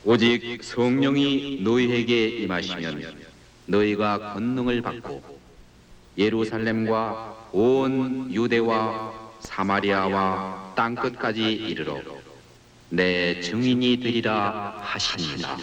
오직 성령이 너희에게 임하시면 너희가 권능을 받고 예루살렘과 온 유대와 사마리아와 땅끝까지 이르러 내 증인이 되리라 하시니라.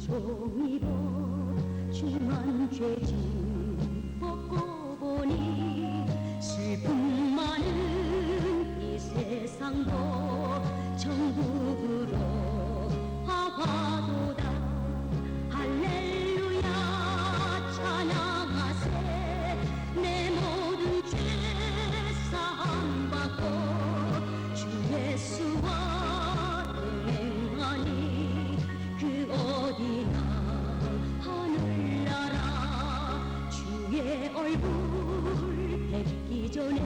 종이로 중한 죄짐 벗고 보니 슬픔 많은 이 세상도 천국으로 화화도다. 할렐루야 찬양하세. 내 모든 죄 사함 받고 주 예수와 동행하니 그 어디나 하늘나라 주의 얼굴 뵙기 전에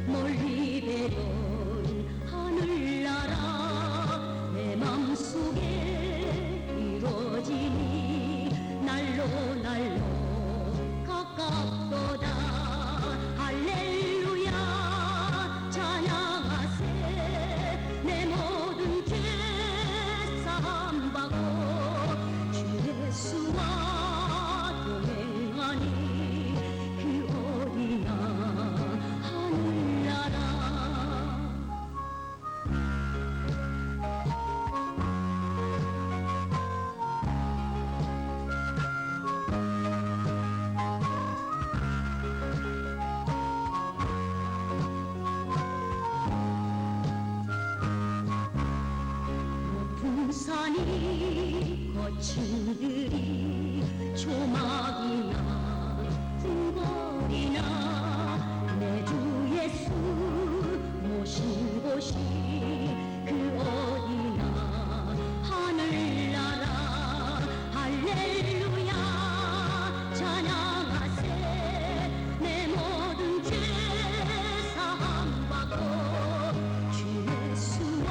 멀리 배던 하늘나라 내 맘속에 이루어지니 날로 날로 가깝도다. 할렐루야 찬양하세. 내 모든 죄 사함 받고 주 예수와 동행하니 그 어디나 하늘나라. 높은 산이 거친 들이 조막이나 궁궐이나 내 주 예수 모신 곳이 그 어디나 하늘나라. 할렐루야 찬양하세. 내 모든 죄 사함 받고 주 예수와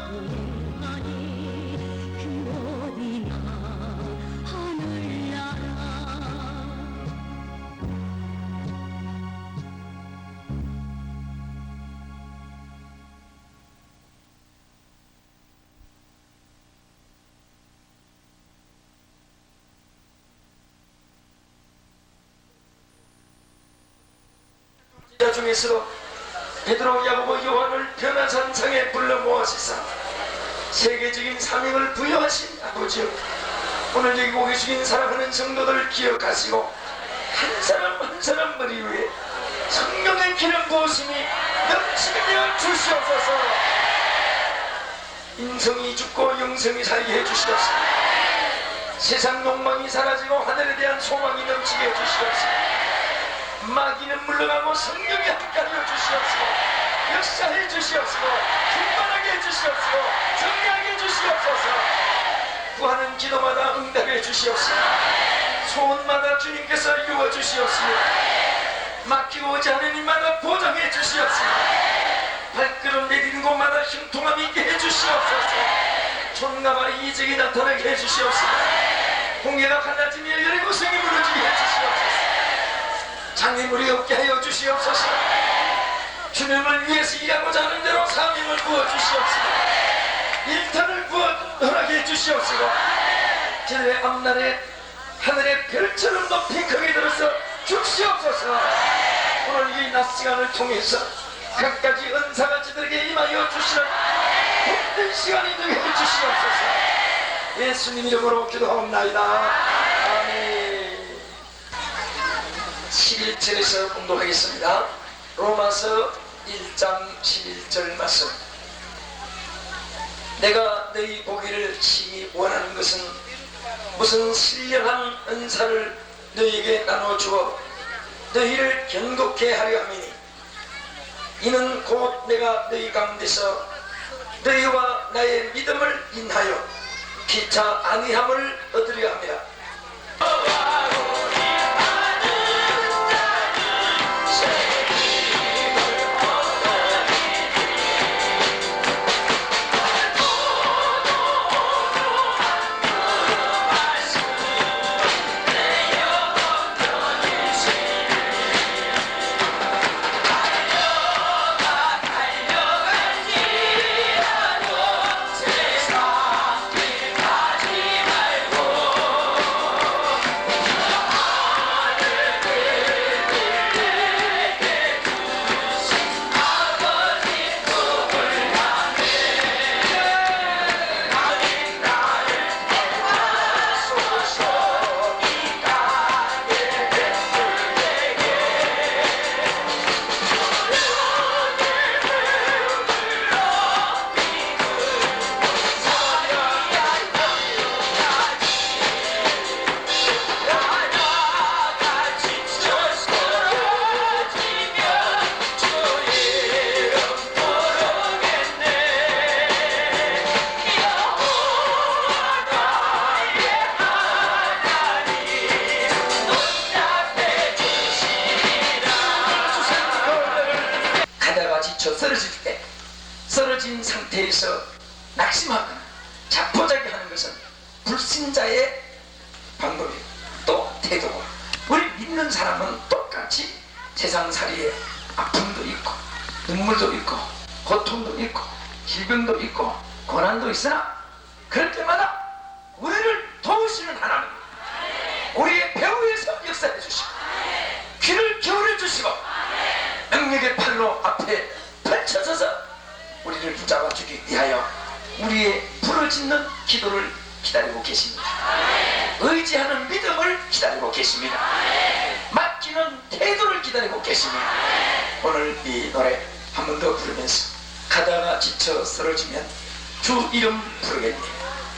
동행하니 그 어디나 하늘나라. 자 중에서 베드로, 야고보, 요한을 변화산상에 불러 모아시사 세계적인 사명을 부여하신 아버지여, 오늘 여기 오 계신 사랑하는 성도들 기억하시고 한 사람 한 사람 머리 위에 성령의 기름 부으심이 넘치게 하여 주시옵소서. 인성이 죽고 영성이 살게 해주시옵소서. 세상 욕망이 사라지고 하늘에 대한 소망이 넘치게 해주시옵소서. 마귀는 물러가고 성령이 함께하여 주시옵소서. 역사해 주시옵소서. 충만하게 해주시옵소서. 정리하게 해주시옵소서. 구하는 기도마다 응답해 주시옵소서. 소원마다 주님께서 이루어주시옵소서. 맡기고 오지 않은 일마다 보장해 주시옵소서. 발걸음 내디는 곳마다 형통함 있게 해주시옵소서. 존나마 이적이 나타나게 해주시옵소서. 공예가 갈라지며 열고성이 무너지게 해주시옵소서. 장애물이 없게 하여 주시옵소서. 주님을 위해서 일하고자 하는 대로 사명을 부어주시옵소서. 일터를 부어 허락해 주시옵소서. 주님의 앞날에 하늘의 별처럼 높이 크게 들어서 주시옵소서. 오늘 이 낮 시간을 통해서 각가지 은사가 저들에게 임하여 주시는 복된 시간이 되게 해주시옵소서. 예수님 이름으로 기도하옵나이다. 아멘. 11절에서 공독하겠습니다. 로마서 1장 11절 말씀. 내가 너희 보기를 심히 원하는 것은 무슨 신령한 은사를 너희에게 나눠주어 너희를 견고케 하려 함이니, 이는 곧 내가 너희 가운데서 너희와 나의 믿음을 인하여 기차 안위함을 얻으려 함이라. 대해서 낙심하거나 자포자기 하는 것은 불신자의 방법이에요. 또 태도고, 우리 믿는 사람은 똑같이 세상살이에 아픔도 있고 눈물도 있고 고통도 있고 질병도 있고 고난도 있으나 그럴 때마다 우리를 도우시는 하나님, 우리의 배후에서 역사해 주시고 귀를 기울여 주시고 능력의 팔로 앞에 펼쳐서서 우리를 붙잡아 주기 위하여 우리의 부르짖는 기도를 기다리고 계십니다. 의지하는 믿음을 기다리고 계십니다. 맡기는 태도를 기다리고 계십니다. 오늘 이 노래 한 번 더 부르면서 가다가 지쳐 쓰러지면 주 이름 부르겠니.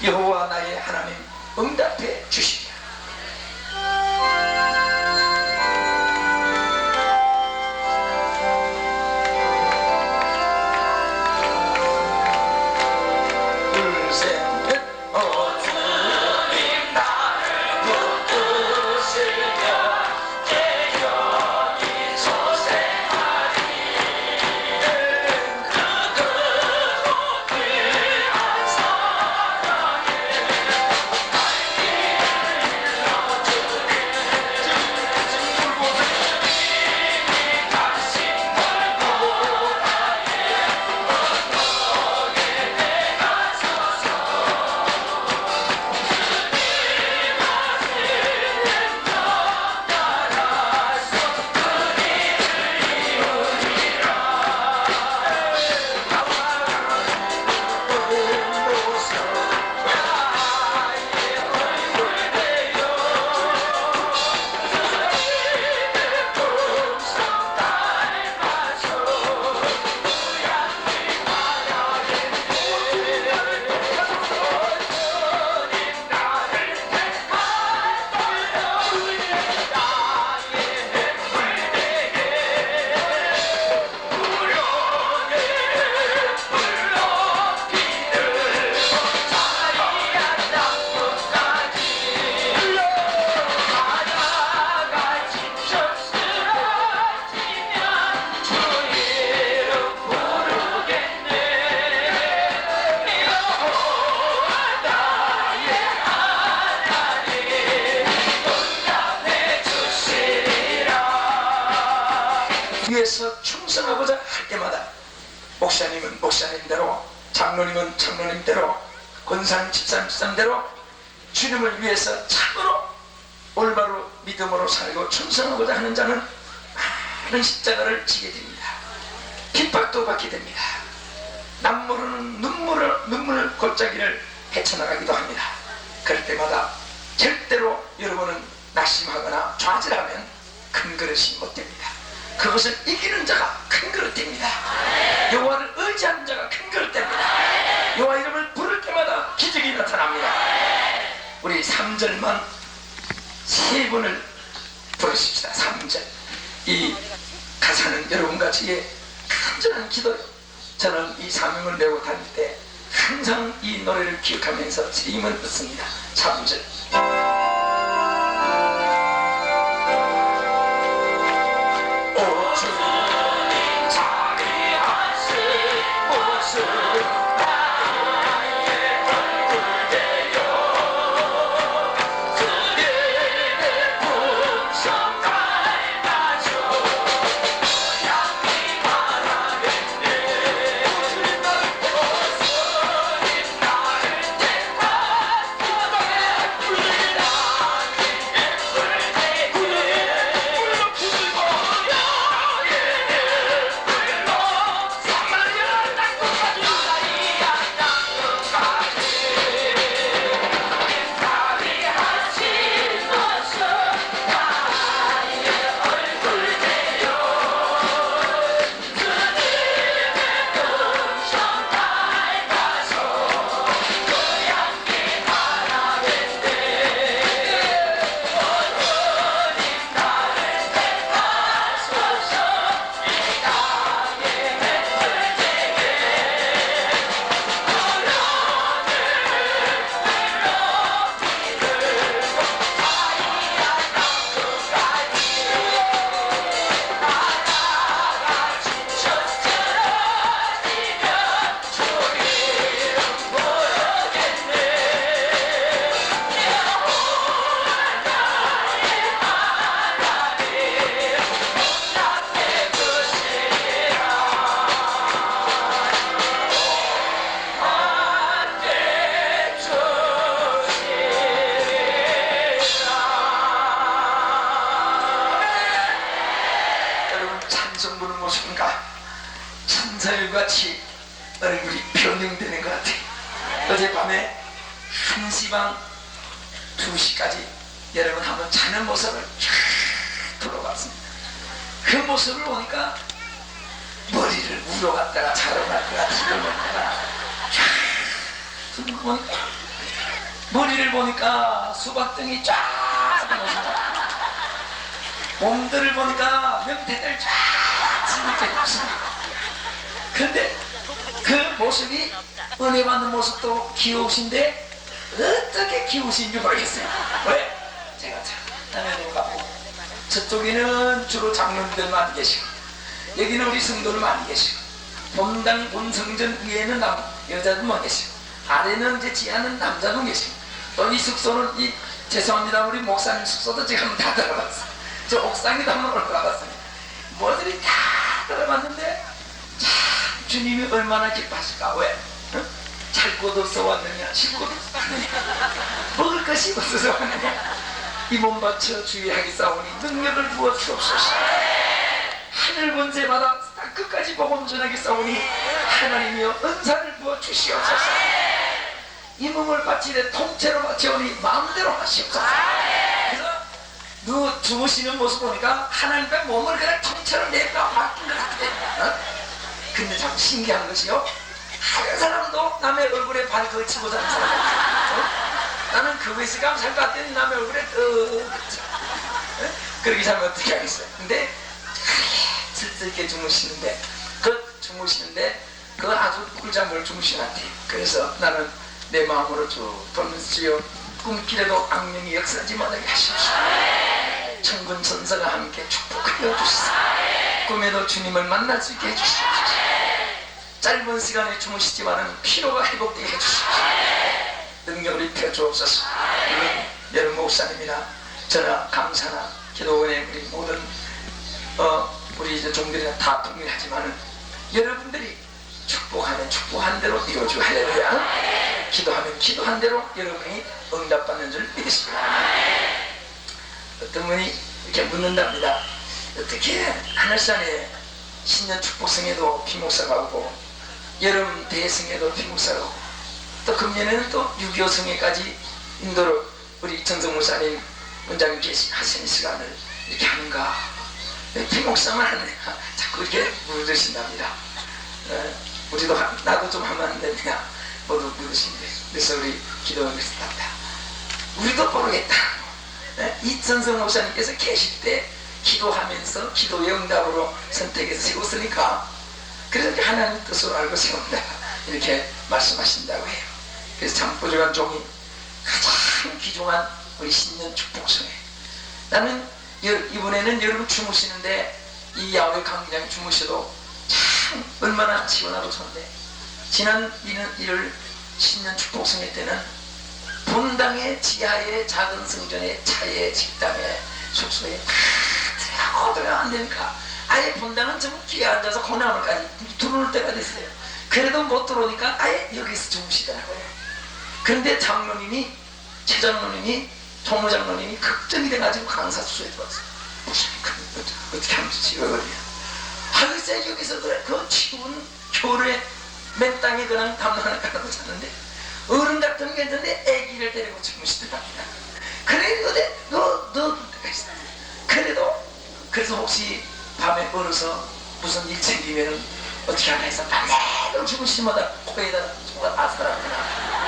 여호와 나의 하나님 응답해 주시리라. 위해서 충성하고자 할 때마다 목사님은 목사님대로, 장로님은 장로님대로, 권사님 집사님대로 주님을 위해서 참으로 올바로 믿음으로 살고 충성하고자 하는 자는 많은 십자가를 지게 됩니다. 핍박도 받게 됩니다. 남모르는 눈물 골짜기를 헤쳐나가기도 합니다. 그럴 때마다 절대로 여러분은 낙심하거나 좌절하면 큰 그릇이 못 됩니다. 그것을 이기는 자가 큰 그릇 됩니다. 여호와를 의지하는 자가 큰 그릇 됩니다. 여호와 이름을 부를 때마다 기적이 나타납니다. 우리 3절만 3번을 부르십시다. 3절. 이 가사는 여러분과 저의 간절한 기도요. 저는 이 사명을 메고 다닐 때 항상 이 노래를 기억하면서 제 힘을 얻습니다. 3절. 찬송부는 무엇인가? 천사일같이 얼굴이 변형되는 것 같아. 어젯밤에 1시반 2시까지 여러분 한번 자는 모습을 쫙 돌아봤습니다. 그 모습을 보니까 머리를 우러 갔다가 자러 갔다가 뒤로 갔다가 쫙 보니까 머리를 보니까 수박등이 쫙 모습니다. 몸들을 보니까 명태들 쫙 이렇게 있습니다. 그런데 그 모습이 은혜 받는 모습도 귀여우신데 어떻게 귀여우신지 모르겠어요. 왜? 제가 참남의 가고 저쪽에는 주로 장로님들 많이 계시고 여기는 우리 성도들 많이 계시고 본당 본성전 위에는 여자들 많이 계시고 아래는 이제 지하는 남자분 계시고 또 이 숙소는 이 죄송합니다 우리 목사님 숙소도 지금 다 들어갔어요. 저 옥상에도 한번 올라갔습니다. 뭐들이 다 들어갔는데 참 주님이 얼마나 기뻐하실까. 왜? 어? 잘 곳 없어 왔느냐 쉴 곳 없어 왔느냐 먹을 것이 없어서 왔느냐 이 몸 바쳐 주의하기 싸우니 능력을 부어 주옵소서. 하늘 번제마다 끝까지 복음 전하기 싸우니 하나님이여 은사를 부어 주시옵소서. 이 몸을 바치되 통째로 바치오니 마음대로 하시옵소서. 그래서 누 주무시는 모습 보니까 하나님의 몸을 그냥 통째로 내가 맡긴 것 같아. 어? 근데 참 신기한 것이요, 한 사람도 남의 얼굴에 발 걸치고 사는 사람 없어. 나는 그것이 감사할 것 같더니 남의 얼굴에 그렇게 살면 어떻게 하겠어요. 근데 슬슬게 주무시는데 그 아주 꿀잠을 주무시는데, 그래서 나는 내 마음으로 쭉 돌면서 주여 꿈길에도 악령이 역사하지 못하게 하십시오. 천군 천사가 함께 축복하여 주시소. 꿈에도 주님을 만날 수 있게 해주시옵소서. 짧은 시간에 주무시지만은 피로가 회복되게 해주시옵소서. 능력을 입혀 주옵소서. 여러분 목사님이나 저나 강사나 기도원의 우리 모든 우리 이제 종들이나 다 동일하지만은 여러분들이 축복하면 축복한 대로 이루어지고, 할렐루야. 기도하면 기도한 대로 여러분이 응답받는 줄 믿으십니다. 어떤 분이 이렇게 묻는답니다. 어떻게 하늘산에 신년 축복성에도 피목사가 오고 여름 대성에도 피목사가 오고 또 금년에는 또 6.25 성회까지 인도로 우리 이천성 목사님 원장님께서 하시는 시간을 이렇게 하는가? 피목사만 하네. 자꾸 이렇게 물으신답니다. 우리도 나도 좀 하면 안 되냐? 모두 물으신대. 그래서 우리 기도원에서 답다. 우리도 모르겠다. 이천성 목사님께서 계실 때 기도하면서 기도의 응답으로 선택해서 세웠으니까 그래서 하나님 뜻으로 알고 세운다 이렇게 말씀하신다고 해요. 그래서 참 부족한 종이 가장 귀중한 우리 신년 축복성에, 나는 이번에는 여러분 주무시는데 이 야외 강의장에 주무셔도 참 얼마나 시원하고 좋은데, 지난 1월 신년 축복성회 때는 본당의 지하에 작은 성전에 차에 식당에 숙소에 다 들어가면 안 되니까 아예 본당은 전부 뒤에 앉아서 콩나물까지 들어올 때가 됐어요. 그래도 못 들어오니까 아예 여기서 주무시더라고요. 그런데 장로님이, 최장로님이, 총무장로님이 걱정이 돼가지고 강사수소에 들어왔어요. 어떻게 하면 좋지? 하늘색 여기서 그래 그 추운 겨울에 맨 땅에 그냥 담요 하나 깔아도 잤는데 어른 같은 게 있는데 애기를 데리고 주무시더랍니다. 그래 너 때가 있어. 그래서 혹시 밤에 얼어서 무슨 일 생기면은 어떻게 하나 해서 밤새도록 주무시마다 코에다 정말 살았구나,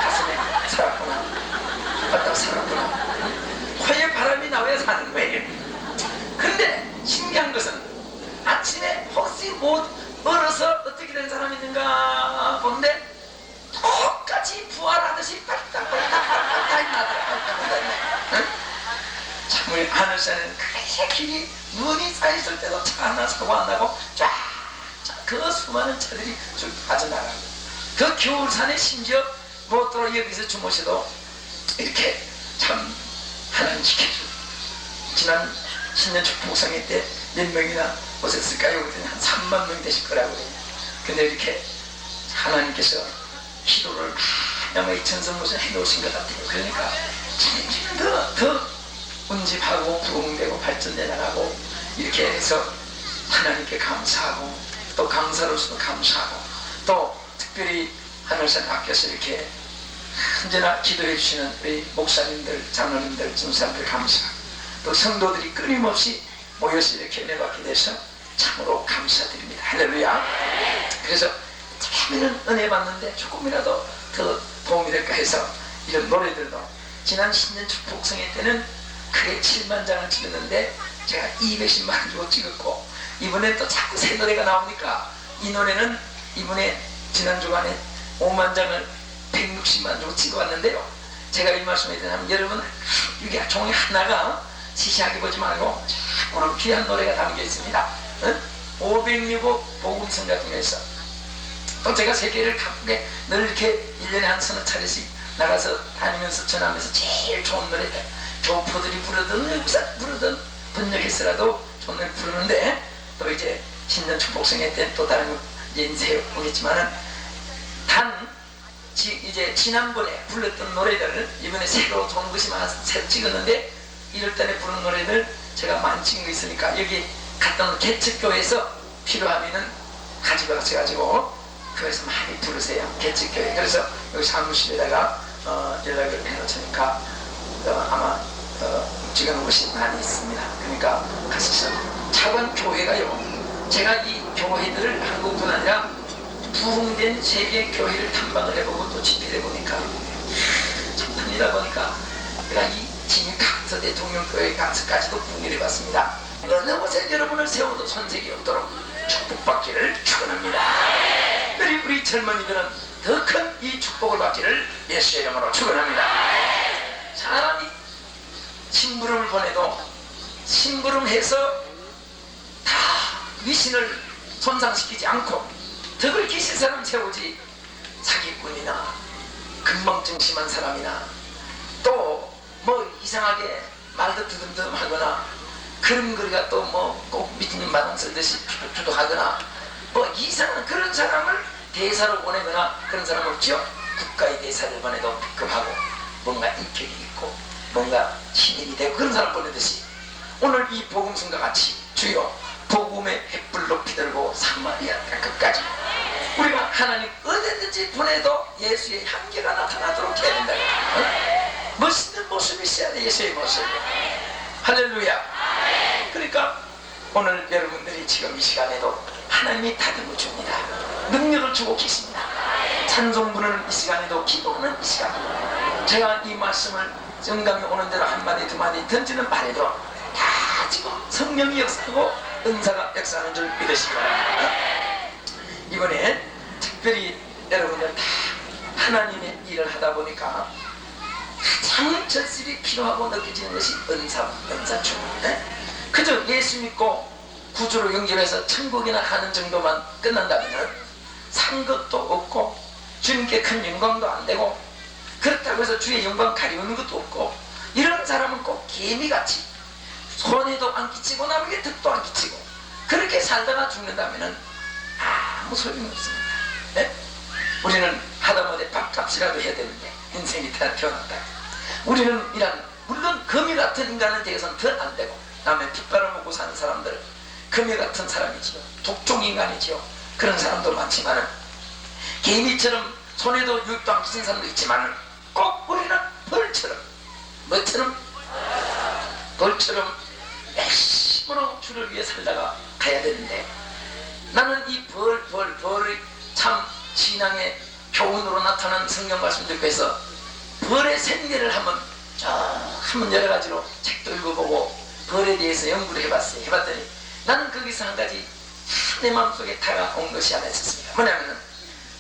가슴에 살았구나, 바닥 살았구나, 코에 바람이 나와야 사는 거예요. 근데 신기한 것은 아침에 혹시 못 얼어서 어떻게 된 사람이 있는가 보는데 똑같이 부활하듯이 빨딱빨딱 나더라. 참 우리 하늘산은 그렇게 길이 눈이 쌓였을 때도 차 하나 사고 안 나고 쫙 그 수많은 차들이 쭉 빠져나가고, 그 겨울산에 심지어 못 들어 여기서 주무셔도 이렇게 참 하나님 지켜주고, 지난 신년 축복성회 때 몇 명이나 오셨을까요? 그랬더니 한 3만 명 되실 거라고 그래요. 근데 이렇게 하나님께서 기도를 아마 천성무선 해놓으신 것 같아요. 그러니까 더 운집하고 부흥되고 발전돼 나가고 이렇게 해서 하나님께 감사하고 또 강사로서도 감사하고 또 특별히 하늘산 앞에서 이렇게 언제나 기도해 주시는 우리 목사님들, 장로님들, 전사님들 감사하고 또 성도들이 끊임없이 모여서 이렇게 은혜 받게 돼서 참으로 감사드립니다. 할렐루야. 그래서 처음에는 은혜 받는데 조금이라도 더 도움이 될까 해서 이런 노래들도 지난 신년 축복성회 때는 크게 7만 장을 찍었는데 제가 210만 장 찍었고 이번에 또 자꾸 새 노래가 나오니까 이 노래는 이번에 지난 주간에 5만 장을 160만 장 찍어왔는데요. 제가 이 말씀을 드리면 여러분 이게 종이 하나가 시시하게 보지 말고 자꾸로 귀한 노래가 담겨 있습니다. 506호 복음성가 중에서 또 제가 세계를 가쁘게 늘 이렇게 1년에 한 서너 차례씩 나가서 다니면서 전하면서 제일 좋은 노래들 교포들이 부르든 외국사 부르든 번역해서라도 좋은 노래 부르는데 또 이제 신년 축복성회 때 또 다른 이제 인쇄해 보겠지만은 이제 지난번에 불렀던 노래들을 이번에 새로 좋은 것이 많아서 새로 찍었는데 이럴 때에 부른 노래들 제가 많이 찍은 거 있으니까 여기 갔다 온 개척교회에서 필요하면은 가져가셔가지고 교회에서 많이 부르세요. 개척교회. 그래서 여기 사무실에다가 연락을 해놓으니까 아마 찍어놓은 것이 많이 있습니다. 그러니까 가셔서 차관 교회가요. 제가 이 교회들을 한국뿐 아니라 부흥된 세계 교회를 탐방을 해보고 또 집회를 해보니까 참 다니다 보니까 내가 이 진입 강서 대통령 교회 강서까지도 부흥을 해봤습니다. 어느 곳에 여러분을 세워도 손색이 없도록 축복받기를 축원합니다. 우리 젊은이들은 더 큰 이 축복을 받기를 예수의 이름으로 축원합니다. 사람이 심부름을 보내도 심부름해서 다 위신을 손상시키지 않고 덕을 기실 사람 세우지 사기꾼이나 건망증 심한 사람이나 또 뭐 이상하게 말도 드듬드듬하거나 그림거리가 또 뭐 꼭 미팅님 마당 쓰듯이 주도하거나 뭐 이상한 그런 사람을 대사로 보내거나 그런 사람 없죠. 국가의 대사를 보내도 급하고 뭔가 인격이 있고 뭔가 신인이 되고 그런 사람 보내듯이 오늘 이 복음성과 같이 주여 복음의 횃불 높이 들고 사마리아 끝까지 우리가 하나님 어디든지 보내도 예수의 향기가 나타나도록 해야 된다. 멋있는 모습이 있어야 돼. 예수의 모습. 할렐루야. 그러니까 오늘 여러분들이 지금 이 시간에도 하나님이 다듬어 줍니다. 능력을 주고 계십니다. 찬송 부르는 이 시간에도 기도하는 이 시간 제가 이 말씀을 영감이 오는 대로 한마디 두마디 던지는 말에도 다 지금 성령이 역사하고 은사가 역사하는 줄 믿으시기 바랍니다. 이번에 특별히 여러분들 다 하나님의 일을 하다 보니까 가장 절실히 필요하고 느껴지는 것이 은사춤. 그저 예수 믿고 구주로 영접해서 천국이나 가는 정도만 끝난다면 산 것도 없고 주님께 큰 영광도 안 되고 그렇다고 해서 주의 영광 가리우는 것도 없고 이런 사람은 꼭 개미같이 손해도 안 끼치고 남에게 득도 안 끼치고 그렇게 살다가 죽는다면 아무 소용이 없습니다. 네? 우리는 하다못해 밥값이라도 해야 되는데 인생이 태어났다. 우리는 물론 거미 같은 인간에 대해서는 더 안 되고 남의 핏바람 먹고 사는 사람들 거미 같은 사람이지요. 독종 인간이지요. 그런 사람도 많지만은 개미처럼 손에도 유익도 안 끼친 사람도 있지만은 꼭 우리는 벌처럼 뭐처럼? 벌처럼 열심으로 주를 위해 살다가 가야 되는데 나는 이 벌이 참 신앙의 교훈으로 나타난 성경 말씀 듣고 해서 벌의 생리를 한번 여러 가지로 책도 읽어보고 벌에 대해서 연구를 해봤더니 나는 거기서 한 가지 내 마음속에 다가온 것이 하나 있었습니다. 뭐냐면은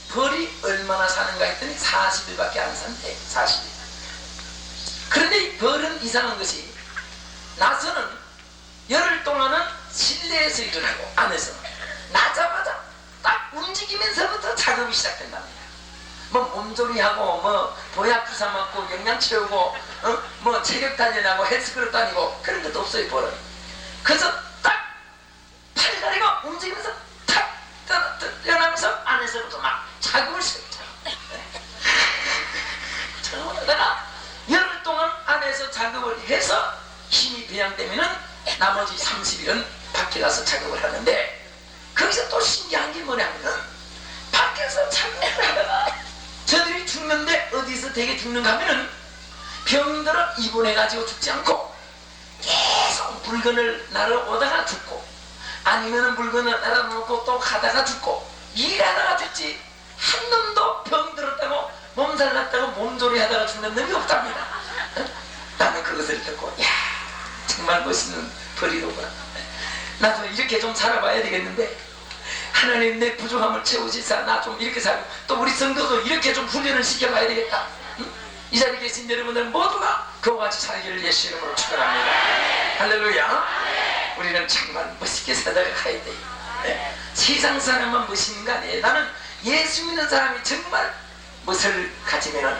벌이 얼마나 사는가 했더니 40일밖에 안 산대. 40일. 그런데 이 벌은 이상한 것이 낮에는 열흘 동안은 실내에서 일을 하고 안에서는 나자마자 딱 움직이면서부터 작업이 시작된답니다. 뭐 몸조리하고 뭐 보약 주사 맞고 영양 채우고 뭐 체력 단련하고 헬스클럽 다니고 그런 것도 없어요. 벌은. 그래서 딱 팔다리가 움직이면서 탁 떠나면서 안에서부터 막 작업을 시작해요. 그러다가 열흘 동안 안에서 작업을 해서 힘이 배양되면은 나머지 30일은 밖에 가서 작업을 하는데 거기서 또 신기한 게 뭐냐면은 밖에서 작업을 하다가 저들이 죽는데 어디서 되게 죽는가 하면은 병들어 입원해가지고 죽지 않고 계속 물건을 날아오다가 죽고 아니면은 물건을 날아놓고 또 가다가 죽고 일하다가 죽지 한 놈도 병들었다고 몸살 났다고 몸조리 하다가 죽는 놈이 없답니다. 나는 그것을 듣고 야 정말 멋있는 벌이로구나. 나도 이렇게 좀 살아봐야 되겠는데 하나님 내 부족함을 채우시사 나 좀 이렇게 살고 또 우리 성도도 이렇게 좀 훈련을 시켜봐야 되겠다. 응? 이 자리에 계신 여러분들 모두가 그와 같이 살기를 예수 이름으로 축원합니다. 할렐루야. 우리는 정말 멋있게 살다가 가야 돼. 네. 세상 사람만 멋있는 거 아니에요. 나는 예수 믿는 사람이 정말 멋을 가지면은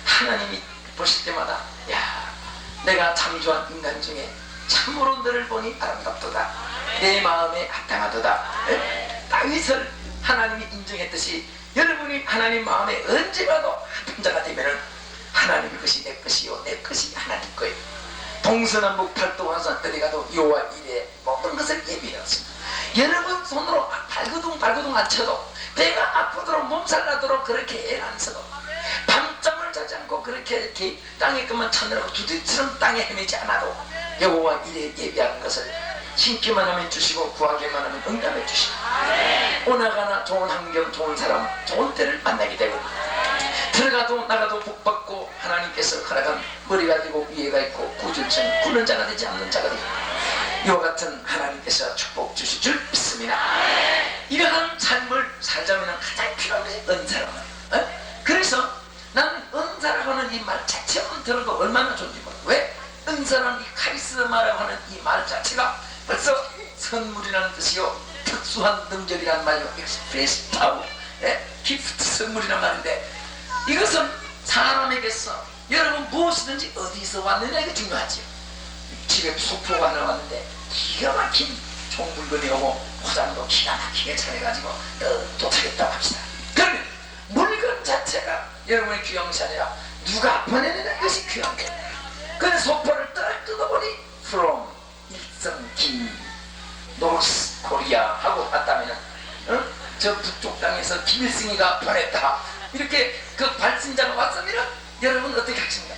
하나님이 보실 때마다 야 내가 창조한 인간 중에 참으로 너를 보니 아름답도다. 내 마음에 합당하도다. 네? 다윗을 하나님이 인정했듯이 여러분이 하나님 마음에 언제 봐도 합한 자가 되면은 하나님의 것이 내 것이요 내 것이 하나님 거예요. 동서남북 팔도환산 어디 가도 여호와 이레 모든 것을 예비하였습니다. 여러분 손으로 발구둥 안 쳐도 배가 아프도록 몸살 나도록 그렇게 애 안 써도 밤잠을 자지 않고 그렇게 이렇게 땅에 것만 찾느라고 두들처럼 땅에 헤매지 않아도 여호와 이레 예비하는 것을 신기만 하면 주시고 구하기만 하면 응답해 주시고 오나가나 좋은 환경 좋은 사람 좋은 때를 만나게 되고 들어가도 나가도 복받고 하나님께서 허락한 머리가 되고 위에가 있고 구줄증 굳는 자가 되지 않는 자가 되고 이와 같은 하나님께서 축복 주실 줄 믿습니다. 이러한 삶을 살자면 가장 필요한 것이 은사라고 해요. 그래서 나는 은사라고 하는 이 말 자체만 들어도 얼마나 좋은지 몰라요. 왜? 은사라는 이 카리스마라고 하는 이 말 자체가 벌써 선물이라는 뜻이요 특수한 능력이라는 말이요 express power, gift 선물이라는 말인데 이것은 사람에게서 여러분 무엇이든지 어디서 왔느냐 이게 중요하지. 집에 소포가 하나 왔는데 기가 막힌 좋은 물건이 오고 포장도 기가 막히게 잘해가지고 도착했다고 합시다. 그러면 물건 자체가 여러분의 귀한 것이 아니라 누가 보내느냐 이것이 귀한 거예요. 그래서 소포를 딱 뜯어보니 from 일성 김 노스 코리아 하고 봤다면 저 북쪽 땅에서 김일성이가 보냈다 이렇게 그 발신자가 왔으면 여러분 어떻게 하십니까?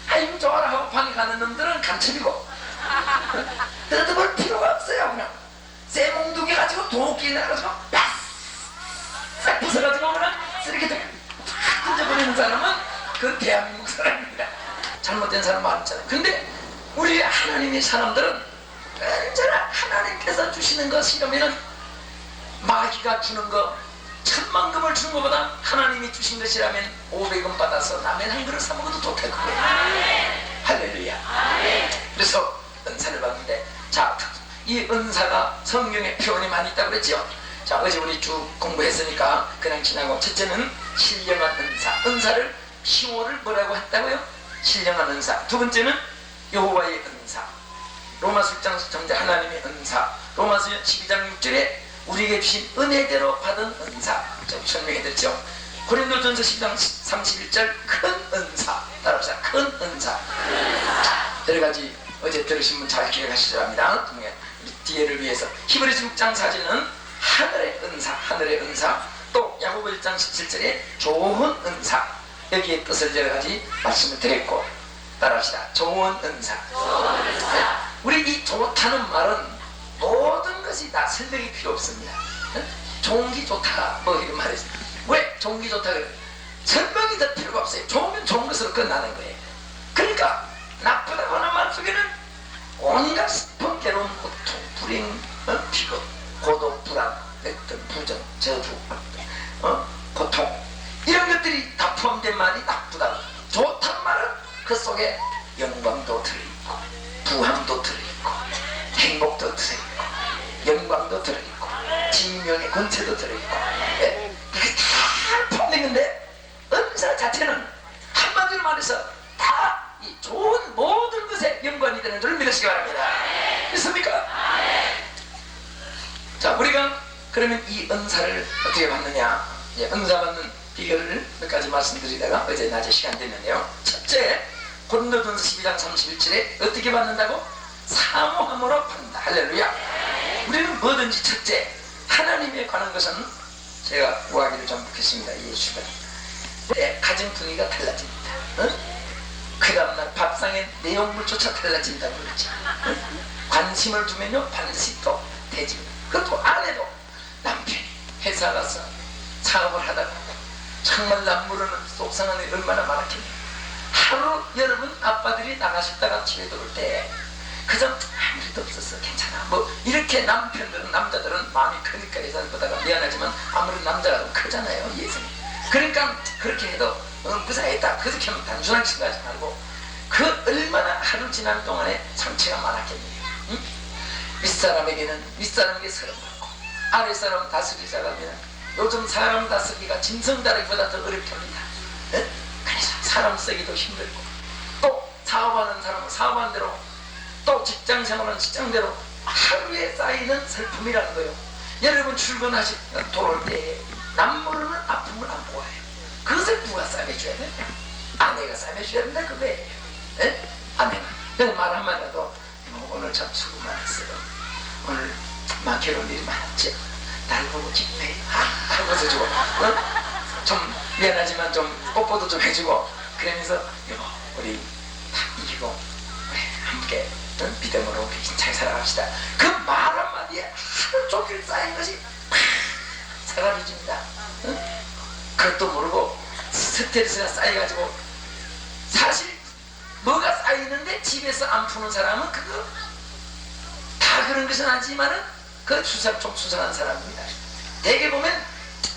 아이고 좋아라 하고 방에 가는 놈들은 간첩이고 뜯어볼 필요가 없어요. 그냥 쇠몽둥이 가지고 도끼 나가지고 싹 부숴가지고 그냥 쓰레기통 탁 던져버리는 사람은 그 대한민국 사람입니다. 잘못된 사람 많잖아요. 근데 우리 하나님의 사람들은 언제나 하나님께서 주시는 것이라면은 마귀가 주는 거 10,000,000금을 주는 것보다 하나님이 주신 것이라면 500원 받아서 라면 한 그릇 사 먹어도 좋을 거예요. 할렐루야. 그래서 은사를 받는데 자, 이 은사가 성경에 표현이 많이 있다고 그랬죠. 자, 어제 우리 쭉 공부했으니까 그냥 지나고 첫째는 신령한 은사. 은사를 시호를 뭐라고 했다고요? 신령한 은사. 두 번째는 여호와의 은사. 로마서 6장 정제 하나님의 은사. 로마서 12장 6절에 우리에게 주신 은혜대로 받은 은사. 좀 설명해드렸죠. 고린도전서 10장 31절 큰 은사. 따라합시다. 큰 은사. 여러 가지 어제 들으신 분 잘 기억하시려 합니다. 우리 뒤에를 위해서. 히브리서 6장 4절은 하늘의 은사. 하늘의 은사. 또 야고보 1장 17절에 좋은 은사. 여기에 뜻을 여러 가지 말씀을 드렸고 따라합시다. 좋은 은사. 우리 이 좋다는 말은 모든 것이 다 설명이 필요 없습니다. 좋은 게 좋다 뭐 이런 말이죠. 왜 좋은 게 좋다 그래? 설명이 될 필요가 없어요. 좋으면 좋은 것으로 끝나는 거예요. 그러니까 나쁘다고 하는 말 속에는 온갖 슬픔, 괴로움, 고통, 불행, 비극, 고독, 불안, 어떤 부정, 저주, 고통 이런 것들이 다 포함된 말이 나쁘다. 좋다는 말은 그 속에 영광도 들어있고 부함도 들어있고 행복도 들어있고 영광도 들어있고 진명의 권세도 들어있고 이게 다 포함된 건데 은사 자체는 한마디로 말해서 다 이 좋은 모든 것에 연관이 되는 줄 믿으시기 바랍니다. 믿습니까? 자, 우리가 그러면 이 은사를 어떻게 받느냐, 은사 받는 비결을 몇 가지 말씀드리다가 어제 낮에 시간 됐는데요. 첫째, 고린도전서 12장 31절에 어떻게 받는다고? 사모함으로 받는다. 할렐루야. 우리는 뭐든지 첫째 하나님에 관한 것은 제가 우아기를 좀 묻겠습니다. 예수가 가정 분위기가 달라집니다. 그 다음날 밥상의 내용물조차 달라진다고 그러지. 관심을 두면요 반드시 또 되지. 그것도 아내도 남편이 회사 가서 사업을 하다가 정말 남모르는 속상한 일 얼마나 많았겠냐. 하루 여러분 아빠들이 나가셨다가 집에 들어올 때 그저 아무 일도 없었어 괜찮아 뭐 이렇게 남편들은 남자들은 마음이 크니까 여자들보다가 미안하지만 아무래도 남자가 좀 크잖아요 예전에. 그러니까 그렇게 해도 무사했다 그렇게 하면 단순하게 생각하지 말고 그 얼마나 하루 지난 동안에 상처가 많았겠네요. 응? 윗사람에게는 윗사람에게 서름받고 아랫사람 다스리자가 하면 요즘 사람 다스리기가 짐승 다루기보다 더 어렵게 합니다. 응? 그래서 사람 쓰기도 힘들고 또 사업하는 사람은 사업하는 대로 또 직장 생활은 직장대로 하루에 쌓이는 슬픔이라는 거예요. 여러분 출근하시 돌아올 때 남모르는 아픔을 안고 와요. 그것을 누가 싸매줘야 돼? 아내가 싸매줘야 된다 그거예요. 아내가 내가 말 한마디라도 오늘 참 수고 많았어요. 오늘 막 결혼 일이 많았죠. 날 보고 기뻐해 하고서 주고 좀 미안하지만 좀 뽀뽀도 좀 해주고 그러면서 여보 우리 다 이기고 우리 함께 믿음으로 잘 살아갑시다. 그 말 한마디에 하루 종일 쌓인 것이 팍 사라집니다. 그것도 모르고 스트레스가 쌓여가지고 사실 뭐가 쌓이는데 집에서 안 푸는 사람은 그거 다 그런 것은 아니지만은 그 좀 수상한 사람입니다. 대개 보면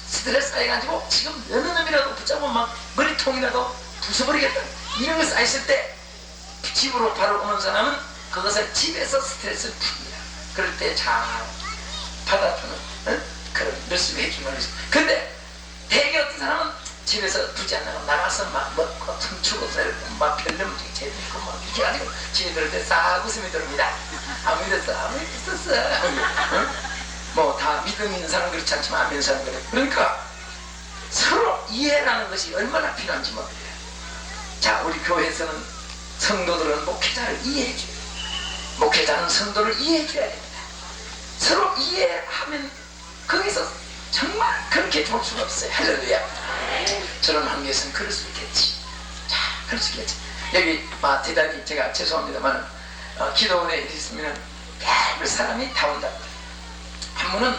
스트레스 쌓여가지고 지금 어느 놈이라도 붙잡으면 막 머리통이라도 부숴버리겠다 이런 거 쌓였을 때 집으로 바로 오는 사람은 그것을 집에서 스트레스를 풉니다. 그럴 때 잘 받아주는 그런 열심히 해주는 것이. 근데 대개 어떤 사람은 집에서 두지 않고 나가서 막 먹고 춤추고 막 별넘지 재밌고 막 이렇게 가지고 집에 들을 때 싹 웃음이 들어옵니다. 아무 일 없어 아무 일 있었어. 뭐 다 믿음 있는 사람 그렇지 않지만 안 믿는 사람 그래. 그러니까 서로 이해라는 것이 얼마나 필요한지 모릅니다. 자 우리 교회에서는 성도들은 목회자를 이해해줘요. 목회자는 성도를 이해해줘야 됩니다. 서로 이해하면 거기서 정말 그렇게 좋을 수가 없어요. 할렐루야. 저런 환경에서는 그럴 수 있겠지. 자 그럴 수 있겠지. 여기 대단히 제가 죄송합니다만 기도원에 있으면 별별 사람이 다 온다. 한 분은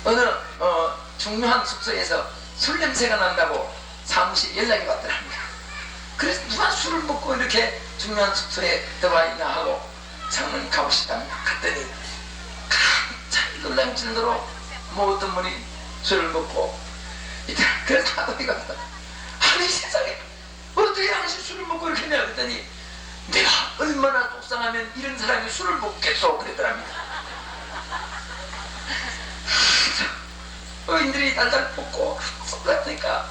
어느 중요한 숙소에서 술 냄새가 난다고 사무실 연락이 왔더랍니다. 그래서 누가 술을 먹고 이렇게 중요한 숙소에 들어와 있나 하고 장로님 가보시답니다. 갔더니 깜짝 놀랄 정도로 뭐 어떤 분이 술을 먹고 있다. 그래서 하더니가 아니 세상에 어떻게 당신 술을 먹고 이렇게 했냐 그랬더니 내가 얼마나 속상하면 이런 사람이 술을 먹겠어 그랬더랍니다. 의인들이 달달 볶고 속상하니까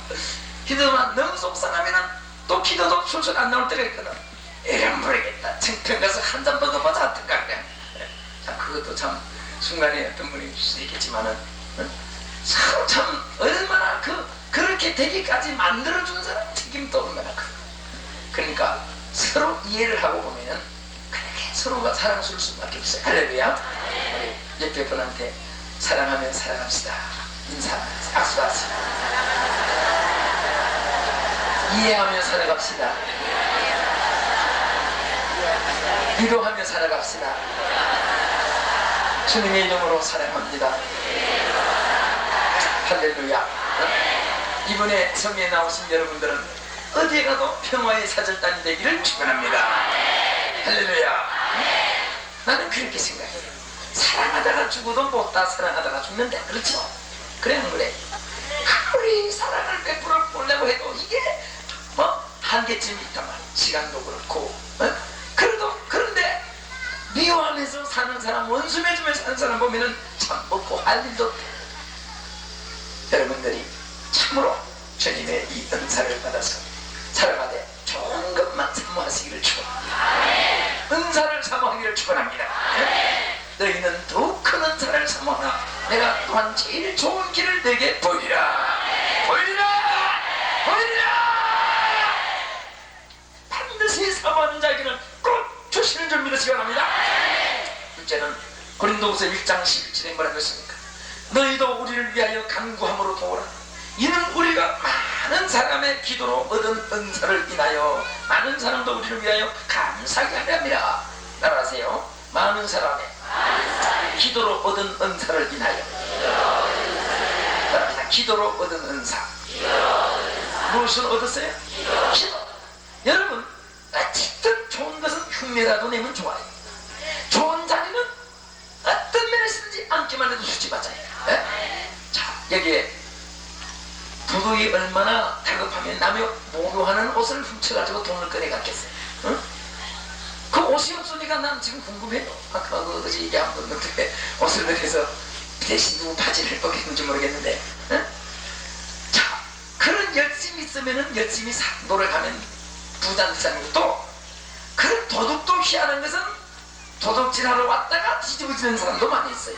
기도만 너무 속상하면 또 기도도 술술 안 나올 때가 있거든. 이런 모르겠다. 청평 가서 한 잔 먹어보자 어떨까 그래. 자 그것도 참 순간에 어떤 분이 있겠지만은 서로 참 얼마나 그렇게 되기까지 만들어주는 사람 책임도 얼마나 큰. 그러니까 서로 이해를 하고 보면은 그렇게 서로가 사랑스러울 수밖에 없어요. 할렐루야. 우리 옆에 분한테 사랑하며 살아갑시다. 인사하면서 악수하시다. 이해하며 살아갑시다. 위로하며 살아갑시다. 주님의 이름으로 사랑합니다. 할렐루야. 이번에 성에 나오신 여러분들은 어디에 가도 평화의 사절단이 되기를 축원합니다. 할렐루야. 나는 그렇게 생각해요. 사랑하다가 죽어도 못다 사랑하다가 죽는다. 그렇죠? 그래 안 그래? 아무리 사랑을 베풀어 보려고 해도 이게 뭐 한계점이 있단 말이야. 시간도 그렇고 그런데 미워하면서 사는 사람 원수 맺으면서 사는 사람 보면은 참 없고 할 일도 없대. 여러분들이 참으로 주님의 이 은사를 받아서 살아가되 좋은 것만 사모하시기를 축원합니다. 은사를 사모하기를 축원합니다. 너희는 더욱 큰 은사를 사모하라. 내가 또한 제일 좋은 길을 내게 보이라. 보이라. 보이라. 반드시 사모하는 자에게는 꼭 주시는 줄 믿으시기 바랍니다. 둘째는 고린도후서 1장 11절에 뭐라고 했습니까? 너희도 우리를 위하여 간구함으로 도우라. 이는 우리가 많은 사람의 기도로 얻은 은사를 인하여 많은 사람도 우리를 위하여 감사하게 하려 함이라. 따라하세요. 많은 사람의 기도로 얻은 은사를 인하여. 따라합니다. 기도로 얻은 은사. 무엇을 얻었어요? 기도. 여러분, 어쨌든 좋은 것은 흉내라도 내면 좋아요. 좋은 자리는 어떤 면에서든지 앉기만 해도 수치받아요. 네? 자, 여기에 도둑이 얼마나 다급하면 남의 목욕하는 옷을 훔쳐가지고 돈을 꺼내갔겠어요. 응? 그 옷이 없으니까 난 지금 궁금해요. 아까 그거지 얘기한 건데 옷을 그래서 대신 누구 바지를 벗겼는지 모르겠는데. 응? 자, 그런 열심이 있으면은 열심히 노력하면 부자는 사람이고, 또 그런 도둑도 희한한 것은 도둑질하러 왔다가 뒤집어지는 사람도 많이 있어요.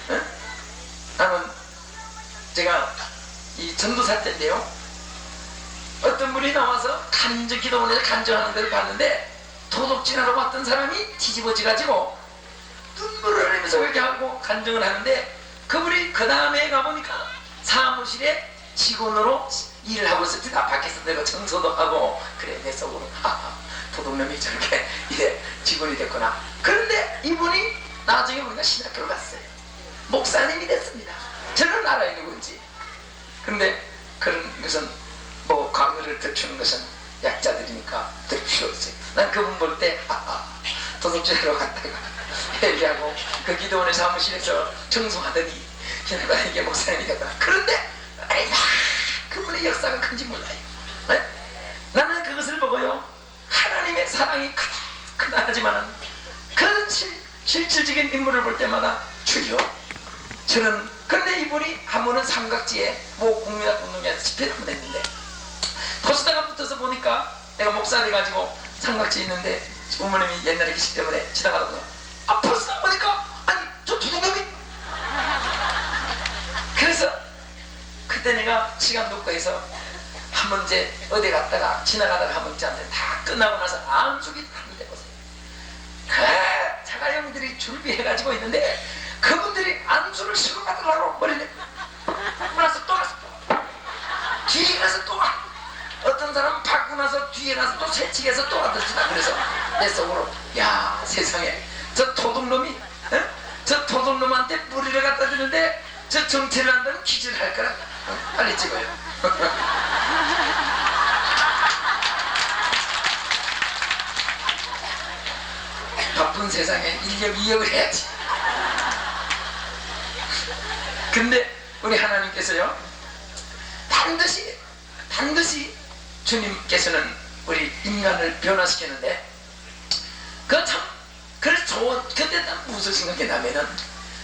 응? 나는 제가 이 전도사 때인데요, 어떤 분이 나와서 기도원에서 간증하는 걸 봤는데 도둑질하러 왔던 사람이 뒤집어져가지고 눈물을 흘리면서 회개하고 간증을 하는데, 그분이 그 다음에 가보니까 사무실에 직원으로 일을 하고 있을 때 나 밖에서 내가 청소도 하고, 그래 내 속으로 도둑놈이 저렇게 이제 직원이 됐구나. 그런데 이분이 나중에 보니까 신학교를 갔어요. 목사님이 됐습니다. 저는 알아요 누군지. 근데 그런 것은 뭐 강의를 듣추는 것은 약자들이니까 들 필요 없어요. 난 그분 볼 때 도둑질하러 갔다가 회개하고 그 기도원의 사무실에서 청소하더니 지나가 이게 목사님이 됐구나. 그런데 그분의 역사가 큰지 몰라요. 네? 나는 그것을 보고요, 하나님의 사랑이 크다 하지만은 그런 실질적인 인물을 볼 때마다 주여 저는. 그런데 이분이 한 번은 삼각지에 뭐 국민학 운동회에서 집회를 한번 했는데 포스터가 붙어서 보니까 내가 목사 돼가지고 삼각지에 있는데 부모님이 옛날에 계시기 때문에 지나가다가 포스터 보니까 아니 저 도둑놈이. 그래서 그때 내가 시간 놓고 해서 한 번 이제 어디 갔다가 지나가다가 한 번째한테 다 끝나고 나서 안쪽이 한번 해보세요. 그 자가용들이 준비해가지고 있는데 그분들이 안주를 쓰고 가더라고. 머리를 나서 또 가서 또 뒤에 가서 또 와. 어떤 사람은 받고 나서 뒤에 가서 또 새치기해서 또 와드시다. 그래서 내 속으로 야 세상에 저 도둑놈이 저 도둑놈한테 무리를 갖다 주는데 저 정체를 한다면 기절을 할 거라. 빨리 찍어요. 바쁜 세상에 1력 2역을 해야지. 근데 우리 하나님께서요, 반드시 주님께서는 우리 인간을 변화시키는데 그래서 좋은. 근데 난 무슨 생각했냐면은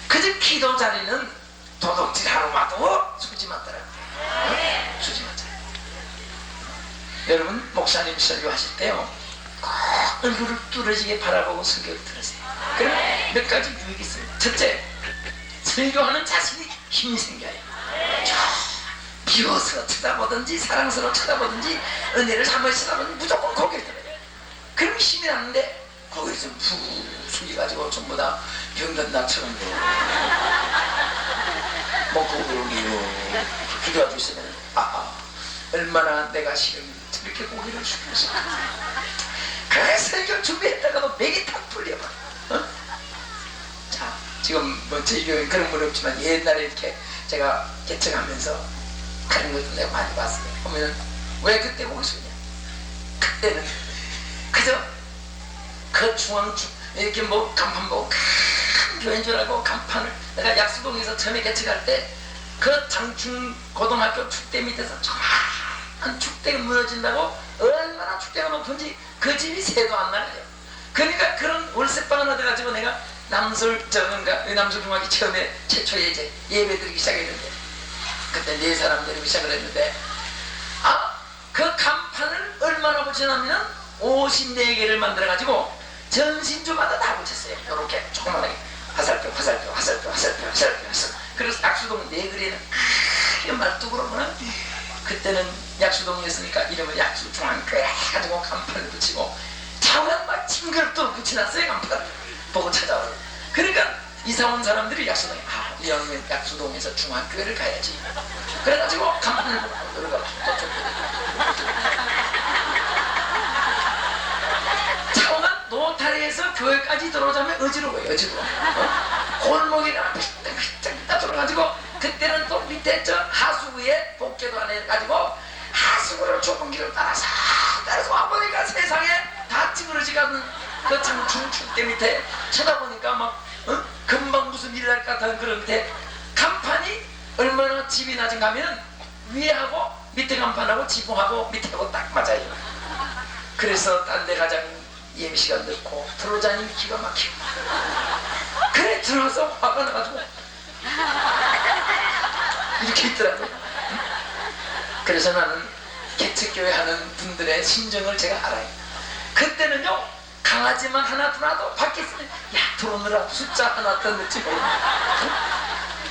그저 기도 자리는 도둑질하러 와도 수지맞더라고요. 수지맞아요. 여러분 목사님 설교하실 때요 꼭 얼굴을 뚫어지게 바라보고 설교를 들으세요. 그러면 몇 가지 유익이 있습니다. 첫째, 설교하는 자신이 힘이 생겨요. 비워서 쳐다보든지 사랑스러워 쳐다보든지 은혜를 삼아 쳐다보든지 무조건 고개를 들어요. 그럼 힘이 나는데 거기를 좀 푹 숙여가지고 전부 다 병든 나처럼 먹고 그러기요 기도하고 있으면 얼마나 내가 싫으면 저렇게 고개를 숙여서 그래서 설교 준비했다가도 맥이 탁 풀려봐. 자, 지금 뭐 저희 교회는 그런 분 없지만 옛날에 이렇게 제가 개척하면서 그런 것도 내가 많이 봤어요. 보면은 왜 그때 고개 숙이냐? 그때는 그저 그 이렇게 뭐 간판 보고 큰 교회인 줄 알고 간판을 내가 약수동에서 처음에 개척할 때 그 장충 고등학교 축대 밑에서 조그만 축대가 무너진다고 얼마나 축대가 높은지 그 집이 새도 안 나가요. 그러니까 그런 월세방 하나 돼가지고 내가 남설중학교 처음에 최초에 이제 예배 드리기 시작했는데 그때 4사람 데리고 시작을 했는데 그 간판을 얼마나 붙여놨냐면 54개를 만들어가지고 전신주마다 다 붙였어요. 이렇게 조그만하게 화살표 그래서 약수동 4거리에는 크게 말뚝으로 보면 그때는 약수동이었으니까 이름을 약수중앙교회 해가지고 간판을 붙이고 차우란 막 징그럽도록 붙여놨어요. 간판을 보고 찾아오라고. 그러니까 이사 온 사람들이 약수동에 이왕이면 약수동에서 중앙교회를 가야지. 그래가지고 간판을 보고 들어가. 차가 노타리에서 교회까지 들어오자면 어지러워요. 어지러워. 골목이나 삐딱삐딱 들어가지고 그때는 또 밑에 저 하수구에 복개도 안 해가지고 하수구를 좁은 길을 따라서 와보니까 세상에 다 찌그러지 가는 그 참 중축대 밑에 쳐다보니까 막 금방 무슨 일 날 것 같은 그런 밑에 간판이 얼마나 집이 낮은가 하면 위에하고 밑에 간판하고 지붕하고 밑에하고 딱 맞아요. 그래서 딴 데 가장 예미시간 넣고 들어오자니 기가 막히고 그래 들어와서 화가 나가지고 이렇게 있더라고요. 그래서 나는 개척교회 하는 분들의 심정을 제가 알아요. 그때는요 강아지만 하나 들어와도 밖에 있으면 야 들어오느라 숫자 하나 더 넣지 모르고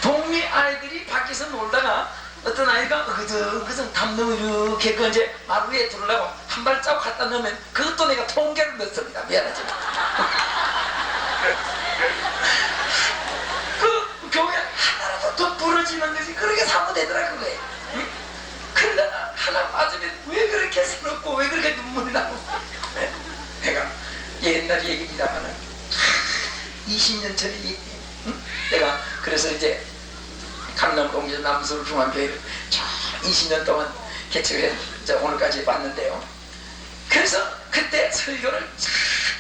동네 아이들이 밖에서 놀다가 어떤 아이가 그저 담요 이렇게 그 이제 마루 위에 들어오려고 한 발자국 갖다 넣으면 그것도 내가 통계를 넣습니다. 미안하지만 그 교회 하나라도 더 부러지는 것이 그렇게 사무되더라 그거에. 응? 그러다가 하나 빠지면 왜 그렇게 서럽고 왜 그렇게 눈물이 나고 내가 옛날 얘기입니다만은 20년 전에 응? 내가 그래서 이제 강남동에서 남서울 중앙교회를 20년 동안 개척을 해서 오늘까지 왔는데요. 그래서 그때 설교를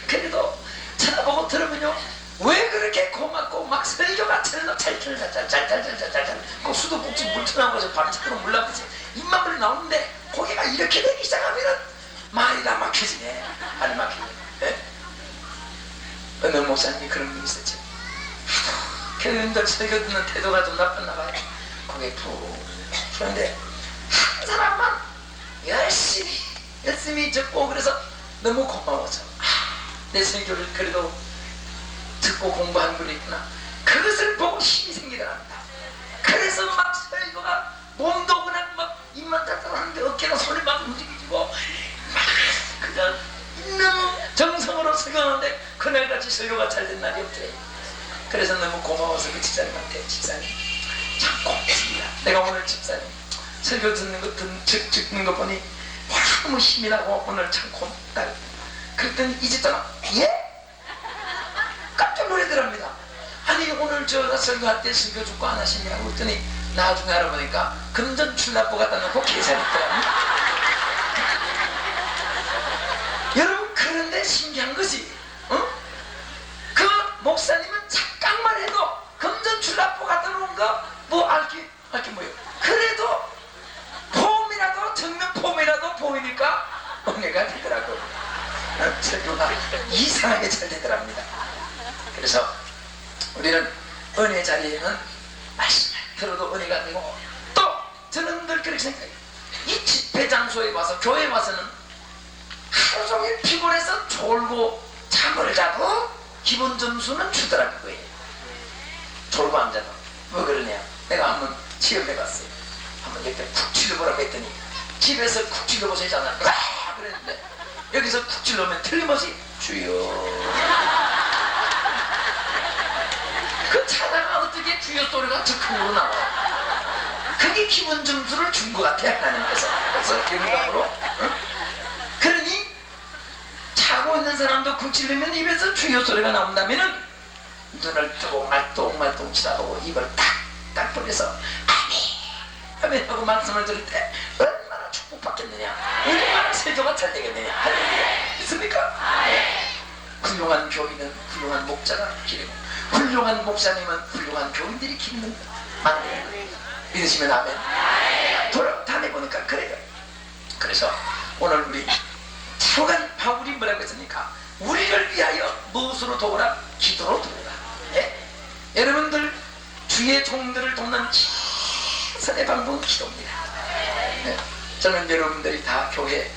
그래도 쳐다보고 들으면요 왜 그렇게 고맙고 막 설교가 찰찰찰찰찰찰찰찰 그 수도꼭지 물처럼 거서 밤새도록 물나듯이 입만물이 나오는데 고개가 이렇게 되기 시작하면은 말이 다 막혀지네. 말이 막히네. 네? 어느 목사님이 그런 분이 있었죠. 교인들 설교 듣는 태도가 좀 나빴나 봐요. 고개 푹 그런데 한 사람만 열심히 듣고 그래서 너무 고마워서 내 설교를 그래도 듣고 공부한 분이 있구나. 그것을 보고 힘이 생기더랍니다. 그래서 막 설교가 몸도 그냥 막 입만 닦아하는데 어깨가 손이 막 움직이고 막 그냥 있는 정성으로 설교하는데 그날같이 설교가 잘 된 날이 없더래. 그래서 너무 고마워서 그 집사님한테 집사님 참 고맙습니다. 내가 오늘 집사님 설교 듣는 거 듣는 거 보니 너무 힘이 나고 오늘 참 고맙다. 그랬더니 이 집사가 예? 깜짝 놀라더랍니다. 아니 오늘 저 설교할 때 설교 죽고 안 하시냐고 그랬더니 나중에 알아보니까 금전 출납부 갖다 놓고 계산했더랍니다. 여러분 그런데 신기한 것이 그 목사님은 착각만 해도 금전 출납부 갖다 놓은 거 뭐 알기 뭐예요. 그래도 폼이라도 정면 폼이라도 보이니까 은혜가 되더라고요. 설교가 이상하게 잘 되더랍니다. 그래서 우리는 은혜 자리에는 말씀을 들어도 은혜가 되고 또 저는 늘 그렇게 생각해요. 이 집회 장소에 와서 교회에 와서는 하루 종일 피곤해서 졸고 잠을 자도 기본 점수는 주더라고요. 졸고 안 자도 왜 그러냐. 내가 한번 시험해봤어요. 한번 옆에 쿡 찔러보라고 했더니 집에서 쿡 찔러보세요 잖아. 그랬는데 여기서 쿡 찔러면 틀림없이 주여 그 차다가 어떻게 주여 소리가 적극으로 나와. 그게 기본 점수를 준 것 같아 하나님께서. 그래서 경감으로 그러니 자고 있는 사람도 쿡 찔르면 입에서 주여 소리가 나온다면은 눈을 뜨고 말똥말똥 치다보고 입을 탁탁 벌려서 아멘 하고 말씀을 들을 때 얼마나 축복받겠느냐, 얼마나 세조가 잘 되겠느냐. 할렐루야. 있습니까? 훌륭한 교인은 훌륭한 목자가 기르고 훌륭한 목사님은 훌륭한 교인들이 기르는 만드는 거예요. 믿으시면 아멘. 다녀보니까 그래요. 그래서 오늘 우리 차오간 바울이 뭐라고 했습니까? 우리를 위하여 무엇으로 도우라? 기도로 도우라. 예? 여러분들 주의 종들을 돕는 최선의 방법은 기도입니다. 예? 저는 여러분들이 다 교회